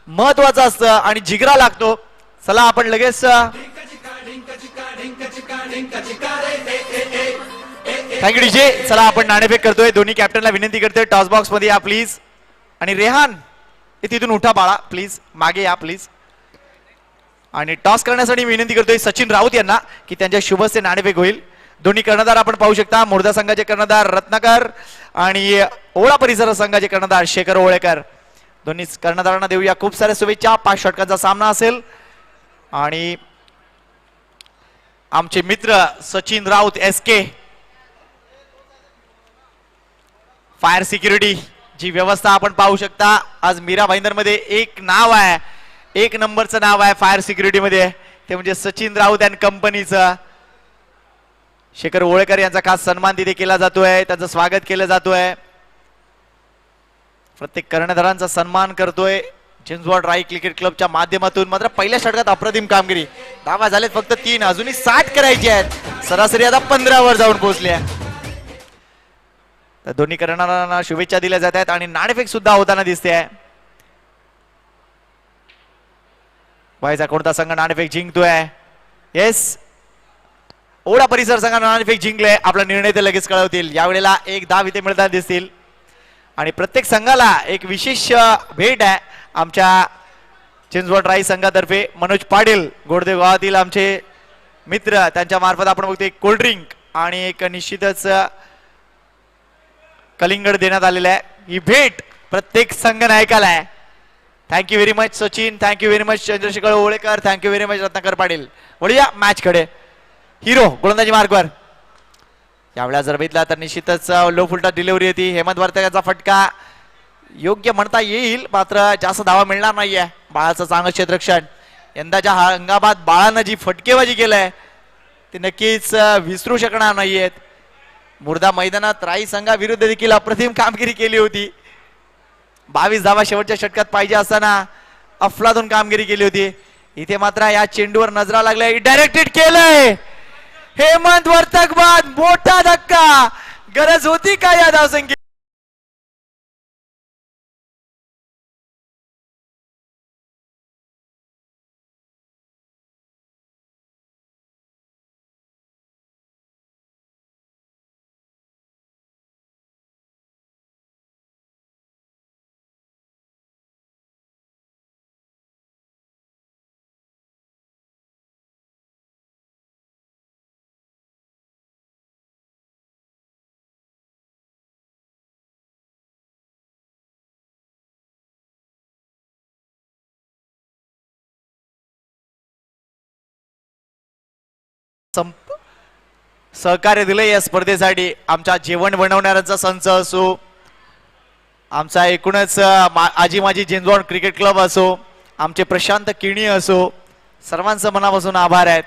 महत्वाचं असतं आणि जिगरा लागतो. चला आपण लगेच थँक्यू डीजे. चला आपण नाणेफेक करतोय. दोन्ही कॅप्टनला विनंती करतोय टॉस बॉक्स मध्ये या प्लीज. आणि रेहान हे तिथून उठा बाळा प्लीज. मागे या प्लीज. आणि टॉस करण्यासाठी विनंती करतोय सचिन राऊत यांना की त्यांच्या शुभस्य नाणेफेक होईल. दोन्ही कर्णधार आपण पाहू शकता. मुर्दा संघाचे कर्णधार रत्नाकर आणि ओळा परिसर संघाचे कर्णधार शेखर ओळेकर. दोन्ही कर्णधारांना देऊया खूप साऱ्या शुभेच्छा. 5 षटकांचा सामना असेल आणि आमचे मित्र Sachin Raut SK fire security जी व्यवस्था आपण पाहू शकता. आज मीरा भाईंदर मध्ये एक नाव आहे, 1 नंबरचं नाव आहे फायर सिक्युरिटी मध्ये, ते म्हणजे सचिन राऊत अँड कंपनीचं. शेखर ओळेकर यांचा खास सन्मान तिथे केला जातोय. त्यांचं स्वागत केलं जातोय. प्रत्येक कर्णधारांचा सन्मान करतोय जेम्स बॉन्ड राई क्रिकेट क्लबच्या माध्यमातून. मात्र पहिल्या षटकात अप्रतिम कामगिरी. धावा झालेत फक्त 3. अजूनही 60 करायचे आहेत. सरासरी आता 15 वर जाऊन पोहोचले. तर दोन्ही कर्णधारांना शुभेच्छा दिल्या जात आहेत आणि नाणेफेक सुद्धा होताना दिसते आहे. व्हायचा कोणता संघ नाणेफेक जिंकतोय. येस, ओढा परिसर संघाने नाणेफेक जिंकले. आपला निर्णय ते लगेच कळवतील. यावेळेला 1 धाव इथे मिळताना दिसतील आणि प्रत्येक संघाला एक विशेष भेट आहे आमच्या चिंचवड राई संघातर्फे. मनोज पाटील गोडदेव गावातील आमचे मित्र, त्यांच्या मार्फत आपण बघतो एक कोल्ड्रिंक आणि एक निश्चितच कलिंगड देण्यात आलेला आहे. ही भेट प्रत्येक संघ नायकाला आहे. Thank you very much Sachin. Thank you very much Chandrashekhar Olekar. Thank you very much Ratnakar Patil. वळूया मॅच कडे. हिरो गोलंदाजी मार्कवर. यावेळेला जर बघितला तर निश्चितच लो फुलटा डिलिव्हरी होती. हेमंत वर्तकाचा फटका योग्य म्हणता येईल मात्र जास्त धावा मिळणार नाहीये. बाळाचं चांगलं क्षेत्ररक्षण. यंदाच्या हंगामात बाळानं जी फटकेबाजी केलंय ते नक्कीच विसरू शकणार नाहीयेत. मुर्दा मैदानात राई संघाविरुद्ध देखील अप्रतिम कामगिरी केली होती. 22 धावा शेवटच्या षटकात पाहिजे असताना अफलातून कामगिरी केली होती. इथे मात्र या चेंडूवर नजरा लागल्या. डायरेक्टेड केलंय. हेमंत वर्तक बाद. मोठा धक्का. गरज होती का या धावसंख्येची. सहकार्य दिलं या स्पर्धेसाठी. आमच्या जेवण बनवणाऱ्यांचा संच असो, आमचा एकूणच आजी माझी जिंजवण क्रिकेट क्लब असो, आमचे प्रशांत किणी असो, सर्वांचं मनापासून आभार आहेत.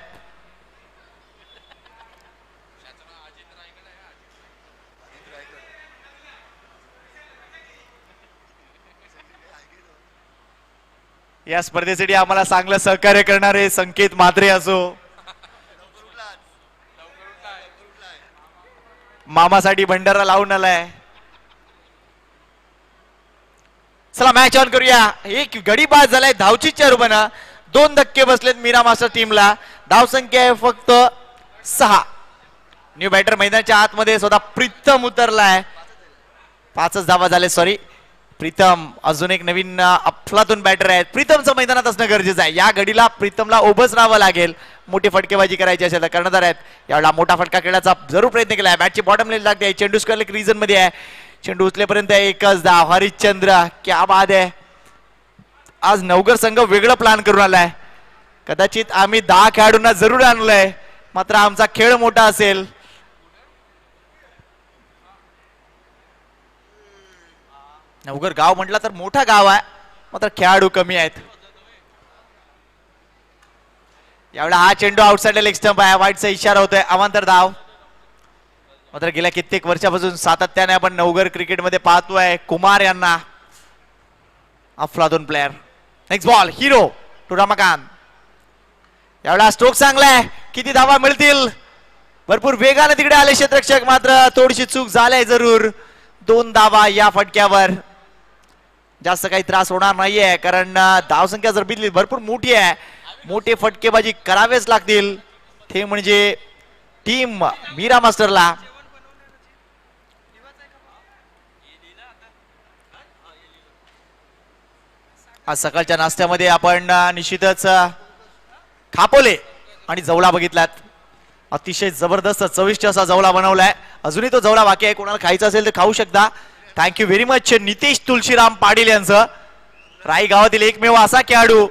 या स्पर्धेसाठी आम्हाला चांगलं सहकार्य करणारे संकेत म्हात्रे असो, मामासाठी भंडारा लावून आलाय. चला मॅच ऑन करूया. एक गडी बाद झालाय धावचीच्या रूपानं. 2 धक्के बसलेत मीरा मास्टर टीमला. धाव संख्या आहे फक्त 6. न्यू बॅटर मैदानाच्या आतमध्ये स्वतः प्रीतम उतरलाय. 5च धावा झाले. सॉरी प्रीतम अजून एक नवीन अफलातून बॅटर आहेत. प्रीतमचं मैदानात असणं गरजेचं आहे. या गडीला प्रीतमला उभंच राहावं लागेल. मोठी फटकेबाजी करायची असेल तर कर्णधार आहेत. यावेळेला मोठा फटका खेळण्याचा जरूर प्रयत्न केलाय. बॅटची बॉटम लेन लागते. चेंडू स्क्वेअर रिजन मध्ये आहे. चेंडू उचलेपर्यंत एकच धाव. हरिश्चंद्र क्या बाद आहे. आज नवगर संघ वेगळं प्लॅन करून आलाय. कदाचित आम्ही 10 खेळाडूंना जरूर आणलंय, मात्र आमचा खेळ मोठा असेल. नवगर गाव म्हटलं तर मोठा गाव आहे, मात्र खेळाडू कमी आहेत. यावेळेला हा चेंडू आउटसाइड लेग स्टंप आहे. वाईटचा इशारा होतोय. अवांतर धाव. मात्र गेल्या कित्येक वर्षापासून सातत्याने आपण नवगर क्रिकेटमध्ये पाहतोय कुमार यांना. अफलातून player. Next ball hero to Ramakant. यावेळेला स्ट्रोक चांगला आहे. किती धावा मिळतील. भरपूर वेगाने तिकडे आले क्षेत्ररक्षक, मात्र थोडीशी चूक झाली जरूर. 2 धावा या फटक्यावर. जास्त काही त्रास होणार नाहीये, कारण धावसंख्या जर बिदली भरपूर मोठी आहे. मोठे फटकेबाजी करावेच लागतील. ते म्हणजे टीम मीरा मास्टरला. आज सकाळच्या नाश्त्यामध्ये आपण निश्चितच खापोले आणि जवळा बघितलात. अतिशय जबरदस्त चविष्ट असा जवळा बनवलाय. अजूनही तो जवळा बाकी आहे. कोणाला खायचा असेल तर खाऊ शकता. Thank you very much Nitesh Tulshiram Patil यांचं. राई गावातील एकमेव असा खेळाडू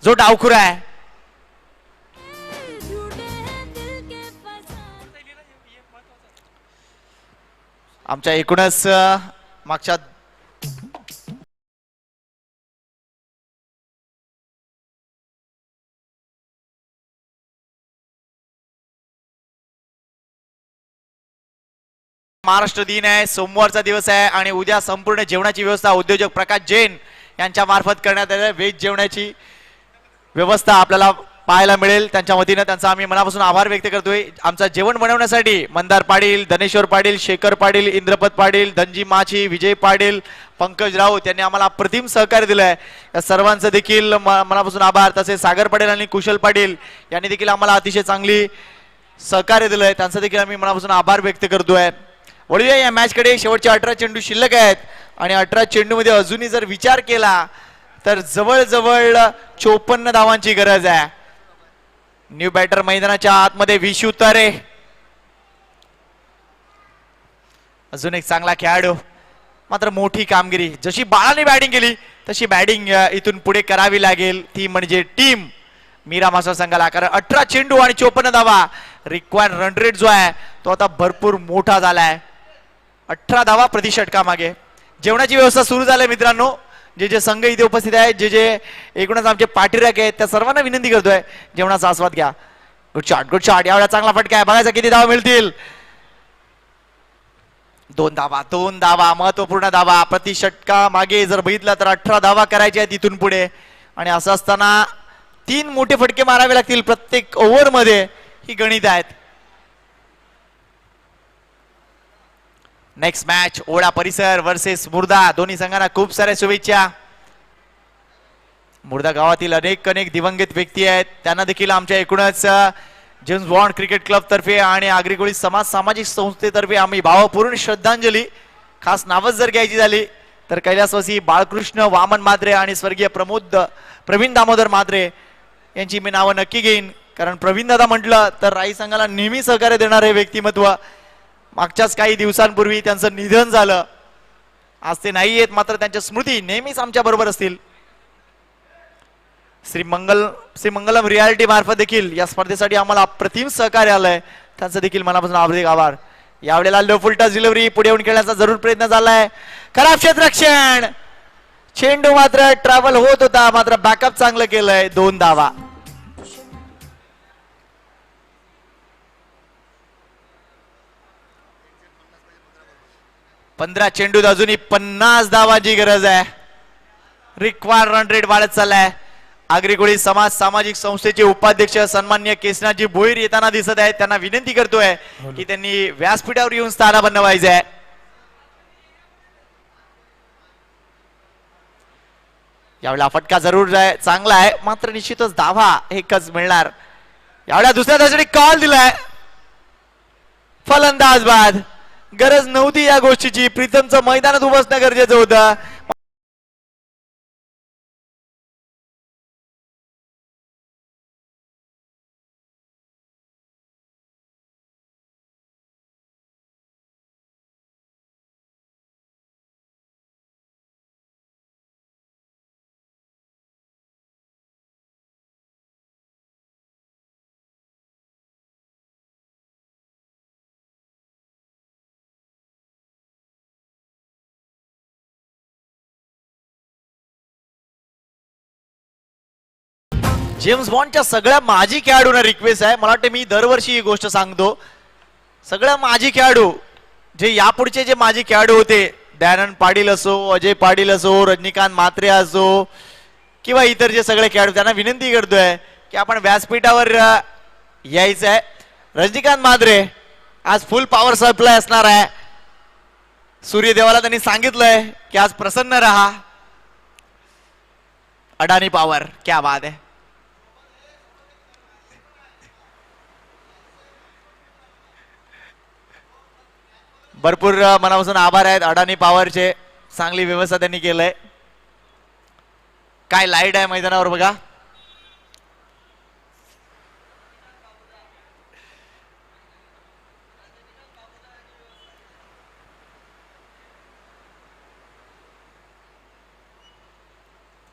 जो डावखुरा आहे. आमच्या एकूणच मागच्या महाराष्ट्र दिन आहे. सोमवारचा दिवस आहे आणि उद्या संपूर्ण जेवणाची व्यवस्था उद्योजक प्रकाश जैन यांच्या मार्फत करण्यात आलेली. व्हेज जेवणाची व्यवस्था आपल्याला पाहायला मिळेल. त्यांच्या वतीनं त्यांचा आम्ही मनापासून आभार व्यक्त करतोय. आमचा जेवण बनवण्यासाठी मंदार पाटील, धनेश्वर पाटील, शेखर पाटील, इंद्रपत पाटील, धनजी माची, विजय पाटील, पंकज राऊत यांनी आम्हाला अप्रतिम सहकार्य दिलंय. या सर्वांचं देखील मनापासून आभार. तसेच सागर पाटील आणि कुशल पाटील यांनी देखील आम्हाला अतिशय चांगली सहकार्य दिलंय. त्यांचा देखील आम्ही मनापासून आभार व्यक्त करतोय. वळूया या मॅच कडे. शेवटचे 18 चेंडू शिल्लक आहेत आणि 18 चेंडू मध्ये अजूनही जर विचार केला तर जवळजवळ 54 धावांची गरज आहे. न्यू बॅटर मैदानाच्या आतमध्ये विशू तरे अजून एक चांगला खेळाडू, मात्र मोठी कामगिरी. जशी बाळाने बॅटिंग केली तशी बॅटिंग इथून पुढे करावी लागेल. ती म्हणजे टीम मीरा मास्टर संघाला. कारण 18 चेंडू आणि 54 धावा. रिक्वायर्ड रन रेट जो आहे तो आता भरपूर मोठा झालाय. 18 धावा प्रति षटकामागे. जेवणाची व्यवस्था सुरू झाली मित्रांनो. जे जे संघ इथे उपस्थित आहेत, जे जे एकूणच आमचे पाठीराख आहेत, त्या सर्वांना विनंती करतोय जेवणाचा आस्वाद घ्या. Good shot, good shot. यावेळेला चांगला फटका आहे. बघायचा किती धावा मिळतील. 2 धावा, 2 धावा. महत्वपूर्ण धावा प्रति षटका मागे जर बघितलं तर 18 धावा करायच्या आहेत इथून पुढे. आणि असं असताना 3 मोठे फटके मारावे लागतील प्रत्येक ओव्हर मध्ये. ही गणित आहेत. नेक्स्ट मॅच ओढा परिसर वर्सेस मुर्दा. दोन्ही संघांना खूप साऱ्या शुभेच्छा. मुर्दा गावातील अनेक दिवंगत व्यक्ती आहेत. त्यांना देखील आमच्या एकूणच जेम्स बॉन्ड क्रिकेट क्लब तर्फे आणि आगरीकोळी समाज सामाजिक संस्थेतर्फे आम्ही भावपूर्ण श्रद्धांजली. खास नावच जर घ्यायची झाली तर कैलासवासी बाळकृष्ण वामन मात्रे आणि स्वर्गीय प्रवीण दामोदर मात्रे यांची मी नावं नक्की घेईन. कारण प्रवीण दादा म्हटलं तर राई संघाला नेहमी सहकार्य देणारे व्यक्तिमत्व. मागच्याच काही दिवसांपूर्वी त्यांचं निधन झालं. आज ते नाही आहेत, मात्र त्यांच्या स्मृती नेहमीच आमच्या बरोबर असतील. श्री मंगलम रियालिटी मार्फत देखील या स्पर्धेसाठी आम्हाला अप्रतिम सहकार्य आलंय, त्यांचं देखील मनापासून हार्दिक आभार. यावेळेला लो फुलटॉस डिलिव्हरी पुढे येऊन खेळण्याचा जरूर प्रयत्न झालाय. खराब क्षेत्ररक्षण, चेंडू मात्र ट्रॅव्हल होत होता, मात्र बॅकअप चांगलं केलंय. 2 धावा. 15 चेंडूत अजूनही 50 धावांची गरज आहे. रिक्वायर्ड रन रेट वाढत चाललाय. आगरी समाज सामाजिक संस्थेचे उपाध्यक्ष सन्मान्य केसनाजी भोईर येताना दिसत आहेत. त्यांना विनंती करतोय की त्यांनी व्यासपीठावर येऊन स्थानापन्न व्हायचे आहे. यावेळेला फटका जरूर चांगला आहे, मात्र निश्चितच धावा एकच मिळणार. यावेळेला दुसऱ्या धावासाठी कॉल दिलाय. फलंदाज बाद. गरज नव्हती या गोष्टीची. प्रीतमचं मैदानात उभं असणं गरजेचं होतं. जेम्स बॉन्डच्या सगळ्या माजी खेळाडूंना रिक्वेस्ट आहे. मला वाटतं मी दरवर्षी ही गोष्ट सांगतो. सगळ्या माजी खेळाडू जे यापुढचे जे माजी खेळाडू होते, दयानंद पाटील असो, अजय पाटील असो, रजनीकांत मात्रे असो किंवा इतर जे सगळे खेळाडू, त्यांना विनंती करतोय की आपण व्यासपीठावर यायचं आहे. रजनीकांत मात्रे आज फुल पॉवर सप्लाय असणार आहे. सूर्यदेवाला त्यांनी सांगितलंय की आज प्रसन्न रहा. अडानी पॉवर, क्या बात आहे. भरपूर मनापासून आभार आहेत अडानी पॉवरचे. चांगली व्यवस्था त्यांनी केलंय. काय लाईट आहे मैदानावर बघा.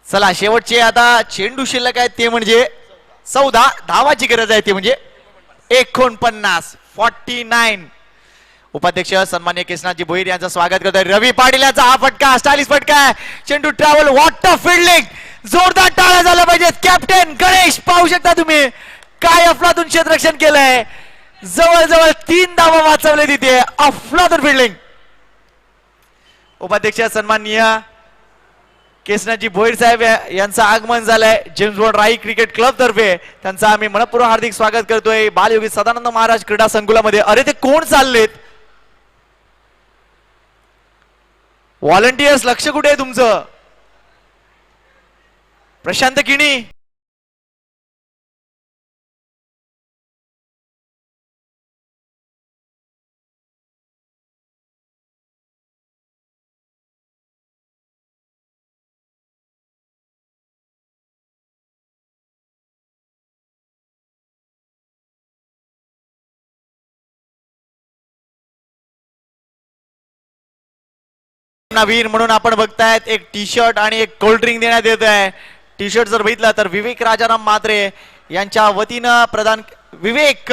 चला शेवटचे आता चेंडू शिल्लक आहेत ते म्हणजे 14 धावाची गरज आहे, ते म्हणजे 49. 49. उपाध्यक्ष सन्मान्य केसनाथजी भोईर यांचं स्वागत करतोय. रवी पाटील यांचा हा फटका स्टायलिश फटका आहे. चेंडू ट्रॅव्हल, वॉटर फिल्डिंग, जोरदार टाळ्या झाल्या पाहिजेत. कॅप्टन गणेश, पाहू शकता तुम्ही काय अफलातून क्षेत्ररक्षण केलंय. जवळजवळ 3 धावा वाचवले तिथे. अफलातून फिल्डिंग. उपाध्यक्ष सन्माननीय केसनाथजी भोईर साहेब यांचं आगमन झालंय जेम्स बॉन्ड राई क्रिकेट क्लब तर्फे. त्यांचं आम्ही मनपूर्वक हार्दिक स्वागत करतोय बालयोगी सदानंद महाराज क्रीडा संकुलामध्ये. अरे ते कोण चाललेत? व्हॉलंटियर्स, लक्ष कुठे आहे तुमचं? प्रशांत किणी, नवीन म्हणून आपण बघतायत एक टी शर्ट आणि एक कोल्ड ड्रिंक देण्यात येत आहे. टी शर्ट जर बघितलं तर विवेक राजाराम म्हात्रे यांच्या वतीनं प्रदान, विवेक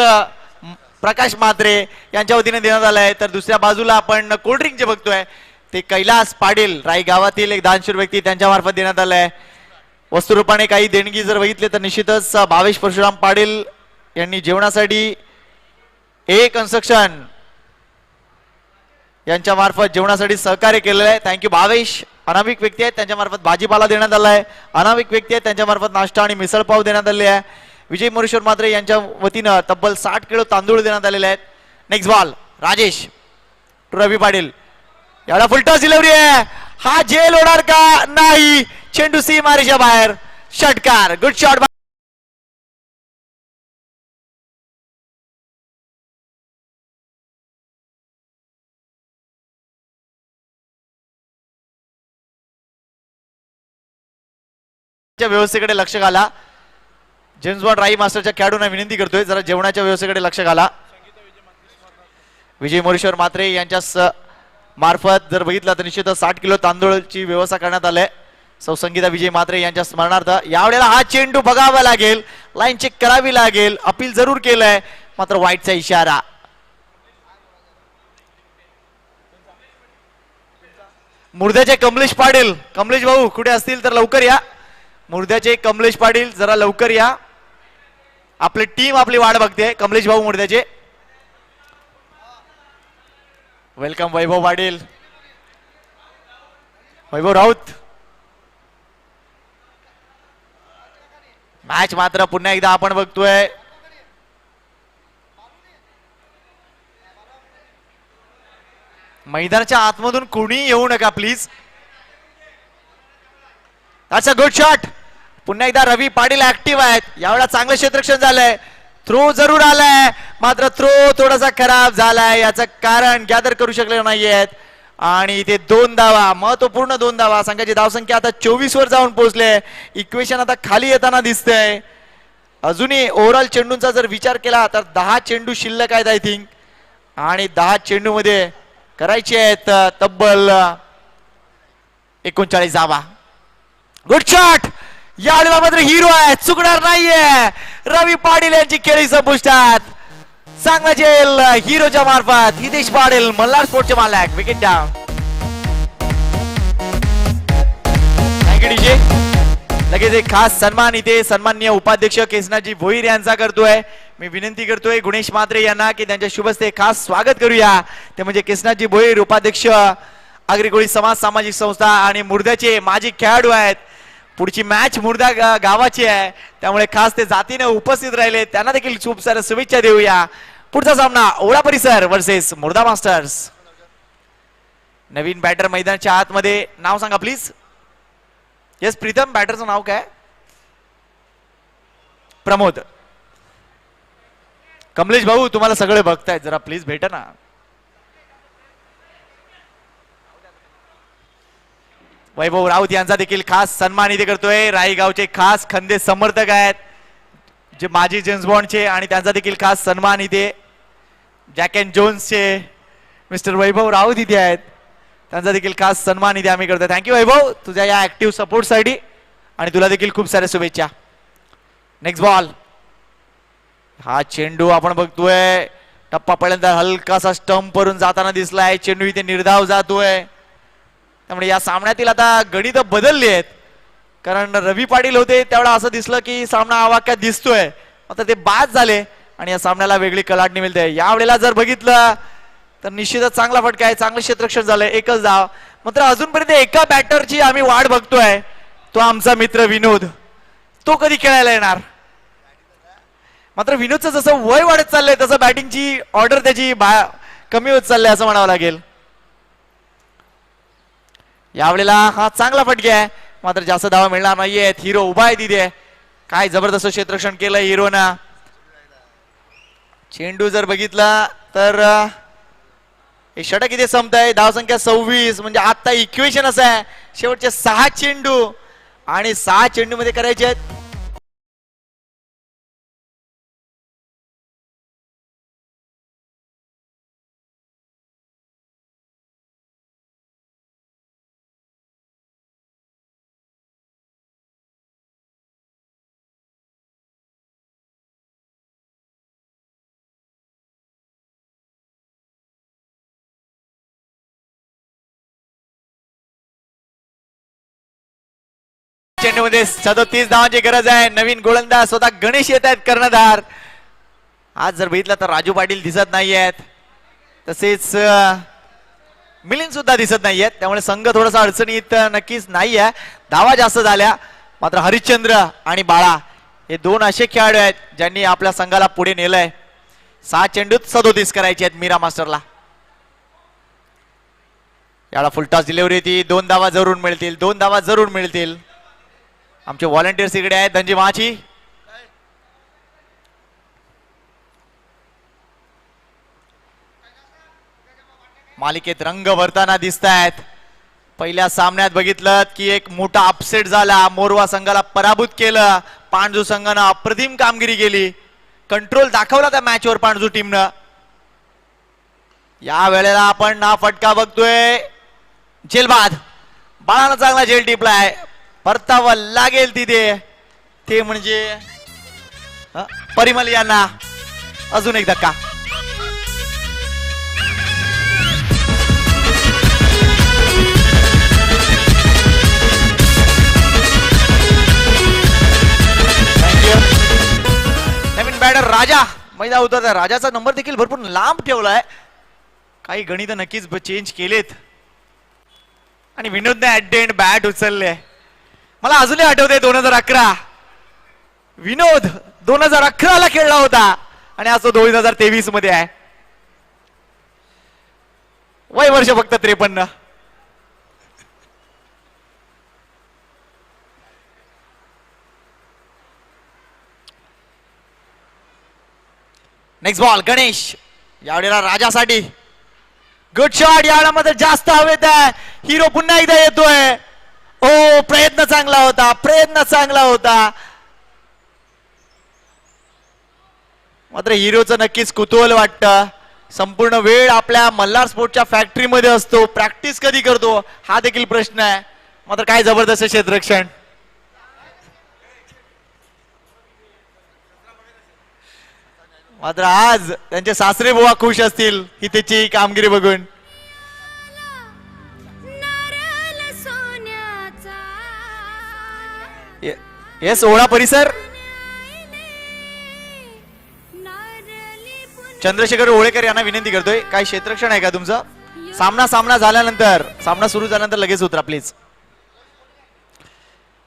प्रकाश म्हात्रे यांच्या वतीने देण्यात आलंय. तर दुसऱ्या बाजूला आपण कोल्ड ड्रिंक जे बघतोय ते कैलास पाटील राई गावातील एक दानशूर व्यक्ती त्यांच्या मार्फत देण्यात आलंय. वस्तुरूपाने काही देणगी जर बघितले तर निश्चितच भावेश परशुराम पाटील यांनी जेवणासाठी ए कन्स्ट्रक्शन यांच्या मार्फत जेवणासाठी सहकार्य केलेलं आहे. थँक्यू भावेश. अनामिक व्यक्ती आहेत त्यांच्या मार्फत भाजीपाला देण्यात आला आहे. अनामिक व्यक्ती आहेत त्यांच्या मार्फत नाश्ता आणि मिसळपाव देण्यात आले आहे. विजय मोरेश्वर मात्रे यांच्या वतीनं तब्बल 60 किलो तांदूळ देण्यात आलेले आहेत. नेक्स्ट बॉल राजेश टू रवी पाटील. एवढा फुलटॉस डिलिव्हरी आहे. हा जेल होणार का? नाही. चेंडू सीमारेषा बाहेर. षटकार. Good shot. व्यवस्थेकडे लक्ष घाला. जेम्स बॉन्ड राई मास्टरच्या खेळाडूंना विनंती करतोय जरा जेवणाच्या व्यवस्थेकडे लक्ष घाला. विजय मोरेश्वर मात्रे यांच्या मार्फत जर बघितलं तर निश्चितच 60 किलो तांदूळची व्यवस्था करण्यात आली. सौ संगीता विजय म्हात्रे यांच्या स्मरणार्थ यावेळेला हा चेंडू बघावा लागेल, लाईन चेक करावी लागेल. अपील जरूर केलंय मात्र वाईटचा इशारा. मुर्द्याचे कमलेश पाटील, कमलेश भाऊ कुठे असतील तर लवकर या. मुर्द्याचे कमलेश पाटील जरा लवकर या, आपली टीम आपली वाट बघते. कमलेश भाऊ मुर्द्याचे, वेलकम. वैभव पाटील, वैभव राऊत. मॅच मात्र पुन्हा एकदा आपण बघतोय मैदानाच्या आतमधून कोणी येऊ नका please. That's a good shot. पुन्हा एकदा रवी पाटील ऍक्टिव्ह आहेत. यावेळेला चांगलं क्षेत्ररक्षण झालंय. थ्रो जरूर आलाय मात्र थ्रो थोडासा खराब झालाय. याचं कारण गॅदर करू शकले नाहीयेत आणि इथे 2 धावा, महत्वपूर्ण 2 धावा. संघाची धावसंख्या आता 24 वर जाऊन पोहोचले. इक्वेशन आता खाली येताना दिसतंय. अजूनही ओव्हरऑल चेंडूंचा जर विचार केला तर 10 चेंडू शिल्लक आहेत आय थिंक, आणि 10 चेंडू मध्ये करायचे आहेत तब्बल 39 धावा. Good shot. यावेळेला मात्र हिरो आहे, चुकणार नाहीये. रवी पाटील यांची खेळी संपुष्टात. चांगला जेल हिरोच्या मार्फत. हितेश पाटील मल्हार स्पोर्टचे मालक. Wicket down. Thank you DJ. लगेच एक खास सन्मान इथे सन्माननीय उपाध्यक्ष केसनाजी भोईर यांचा करतोय. मी विनंती करतोय गुणेश म्हात्रे यांना की त्यांच्या शुभस्ते खास स्वागत करूया. ते म्हणजे केसनाजी भोईर, उपाध्यक्ष आगरी समाज सामाजिक संस्था आणि मुर्द्याचे माजी खेळाडू आहेत. पुढची मॅच मुर्दा गावाची आहे त्यामुळे खास ते जातीने उपस्थित राहिले. त्यांना देखील खूप साऱ्या शुभेच्छा देऊया. पुढचा सामना ओळा परिसर वर्सेस मुर्दा मास्टर्स. नवीन बॅटर मैदानाच्या आतमध्ये. नाव सांगा प्लीज. येस प्रीतम, बॅटरचं नाव काय? प्रमोद. कमलेश भाऊ तुम्हाला सगळे बघतायत, जरा प्लीज भेटा ना. वैभव राऊत यांचा देखील खास सन्मान इथे करतोय. राईगावचे खास खंदे समर्थक आहेत जे माजी जेम्स बॉन्डचे, आणि त्यांचा देखील खास सन्मान इथे. Jack and जोन्सचे mister Vaibhav Raut इथे आहेत. त्यांचा देखील खास सन्मान इथे आम्ही करतोय. थँक्यू वैभव तुझ्या या ऍक्टिव्ह सपोर्टसाठी, आणि तुला देखील खूप साऱ्या शुभेच्छा. Next ball. हा चेंडू आपण बघतोय टप्पा पहिल्यांदा हलकासा स्टंप वरून जाताना दिसलाय. चेंडू इथे निर्धाव जातोय. त्यामुळे या सामन्यातील आता गणित बदलली आहेत. कारण रवी पाटील होते त्यावेळेला असं दिसलं की सामना आवाक्यात दिसतोय, आता ते बाद झाले आणि या सामन्याला वेगळी कलाटणी मिळते. यावेळेला जर बघितलं तर निश्चितच चांगला फटका आहे, चांगलं क्षेत्ररक्षण झालंय. एकच धाव. मात्र अजूनपर्यंत एका बॅटरची आम्ही वाट बघतोय, तो आमचा मित्र विनोद. तो कधी खेळायला येणार? मात्र विनोदचं जसं वय वाढत चाललंय तसं बॅटिंगची ऑर्डर त्याची कमी होत चाललंय असं म्हणावं लागेल. यावेळेला हा चांगला फटका आहे मात्र जास्त धावा मिळणार नाहीयेत. हिरो उभा आहे तिथे. काय जबरदस्त क्षेत्ररक्षण केलंय हिरोना. चेंडू जर बघितला तर हे षटक इथे संपत आहे. धावसंख्या 26. म्हणजे आता इक्वेशन असं आहे शेवटचे 6 चेंडू आणि 6 चेंडू मध्ये करायचे आहेत चेंडूमध्ये 37 धावांची गरज आहे. नवीन गोलंदाज स्वतः गणेश येत आहेत कर्णधार. आज जर बघितलं तर राजू पाटील दिसत नाहीयेत, तसेच मिलिंद सुद्धा दिसत नाहीयेत. त्यामुळे संघ थोडासा अडचणीत नक्कीच नाहीये. धावा जास्त झाल्या मात्र हरिश्चंद्र आणि बाळा हे 2 असे खेळाडू आहेत ज्यांनी आपल्या संघाला पुढे नेलंय. 6 चेंडूत 37 करायचे आहेत मीरा मास्टरला. याला फुलटॉस डिलिव्हरी ती 2 धावा जरूर मिळतील. 2 धावा जरूर मिळतील. आमचे व्हॉलंटियर्स इकडे आहेत. धनजी माची मालिकेत रंग भरताना दिसत आहेत. पहिल्या सामन्यात बघितलं की एक मोठा अपसेट झाला. मोरवा संघाला पराभूत केलं. पांडू संघानं अप्रतिम कामगिरी केली. कंट्रोल दाखवला त्या मॅचवर पांडू टीमनं. या वेळेला आपण ना फटका बघतोय. जेलबाद बाळानं चांगला जेल टिपलाय. परतावा लागेल तिथे ते म्हणजे परिमल यांना अजून एक धक्का. नवीन बॅटर राजा मैदान उतरता. राजाचा नंबर देखील भरपूर लांब ठेवलाय. काही गणित नक्कीच चेंज केलेत आणि विनोदने ऍट द एंड बॅट उचलले. मला अजूनही आठवते 2011 विनोद 2011 ला खेळला होता आणि आज तो 2023 मध्ये आहे. वय वर्ष फक्त 53. Next ball Ganesh. यावेळेला राजासाठी गुड शॉट. यावेळेला जास्त हवेत आहे. हिरो पुन्हा एकदा येतोय. ओ प्रयत्न चांगला होता. प्रयत्न चांगला होता. मात्र हिरोचं नक्कीच कुतूहल वाटतं. संपूर्ण वेळ आपल्या मल्हार स्पोर्टच्या फॅक्टरीमध्ये असतो. प्रॅक्टिस कधी करतो हा देखील प्रश्न आहे. मात्र काय जबरदस्त क्षेत्ररक्षण. मात्र आज त्यांचे सासरे बुवा खुश असतील ही त्याची कामगिरी बघून. येस ओळा परिसर. चंद्रशेखर ओळेकर यांना विनंती करतोय काय क्षेत्ररक्षण आहे का तुमचं. सामना झाल्यानंतर सामना सुरू झाल्यानंतर लगेच उतरा प्लीज.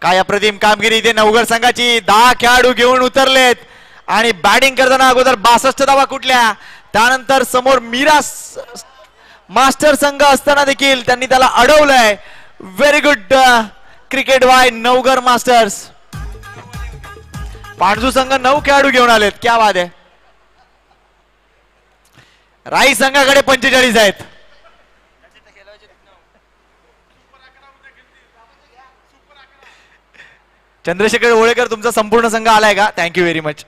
काय अप्रतिम कामगिरी इथे नवघर संघाची. 10 खेळाडू घेऊन उतरलेत आणि बॅटिंग करताना अगोदर 62 धावा कुठल्या. त्यानंतर समोर मीरा मास्टर संघ असताना देखील त्यांनी त्याला अडवलंय. Very good cricket by Navghar masters. Pandu संघ 9 खेळाडू घेऊन आलेत. क्या बात आहे. राई संघाकडे 45 आहेत. चंद्रशेखर ओळेकर तुमचा संपूर्ण संघ आलाय का. Thank you very much.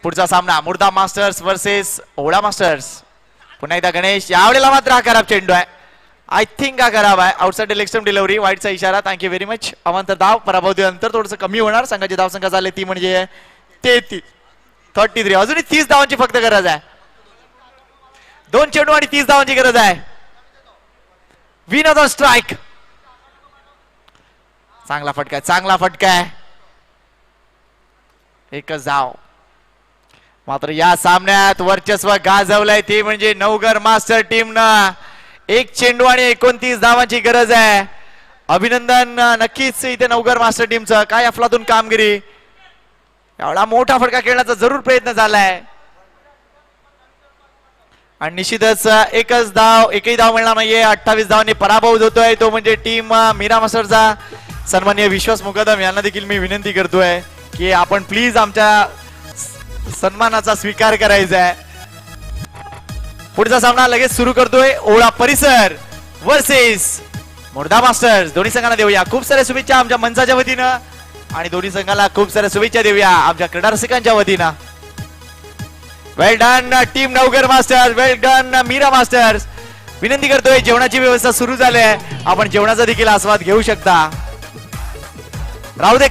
पुढचा सामना मुर्दा मास्टर्स वर्सेस ओळा मास्टर्स. पुन्हा एकदा गणेश. यावेळेला मात्र हा खराब चेंडू आहे. आय थिंक हा खराब आहे. Outside leg stump delivery. वाईटचा इशारा. Thank you very much. अवांतर धाव. पराभवती अंतर थोडंसं कमी होणार. संघाची धाव संख्या झाली ती म्हणजे 33. अजूनही 30 धावांची फक्त गरज आहे. 2 चेंडू आणि 30 धावांची गरज आहे. विनोद ऑन स्ट्राईक. चांगला फटका. चांगला फटका. एकच धाव. मात्र या सामन्यात वर्चस्व गाजवलंय ते म्हणजे नवघर मास्टर टीमनं. 1 चेंडू आणि 29 धावांची गरज आहे. अभिनंदन नक्कीच इथे नवघर मास्टर टीमचं. काय अफलातून कामगिरी. एवढा मोठा फटका खेळण्याचा जरूर प्रयत्न झालाय आणि निश्चितच एकही धाव मिळणार नाहीये. 28 धावांनी पराभव होतोय तो म्हणजे टीम मीरा मास्टरचा. सन्माननीय विश्वास मुकदम यांना देखील मी विनंती करतोय की आपण प्लीज आमच्या सन्मानाचा स्वीकार करायचा आहे. पुढचा सामना लगेच सुरू करतोय. ओळा परिसर वर्सेस मुर्दा मास्टर्स. दोन्ही संघांना देऊया खूप साऱ्या शुभेच्छा आमच्या मंचाच्या वतीनं आणि दोन्ही संघाला खूप साऱ्या शुभेच्छा देऊया आमच्या क्रीडा रसिकांच्या वतीनं. वेल डन टीम नवघर मास्टर्स. वेल डन मीरा मास्टर्स. विनंती करतोय जेवणाची व्यवस्था सुरू झाली आहे. आपण जेवणाचा देखील आस्वाद घेऊ शकता. राहू दे.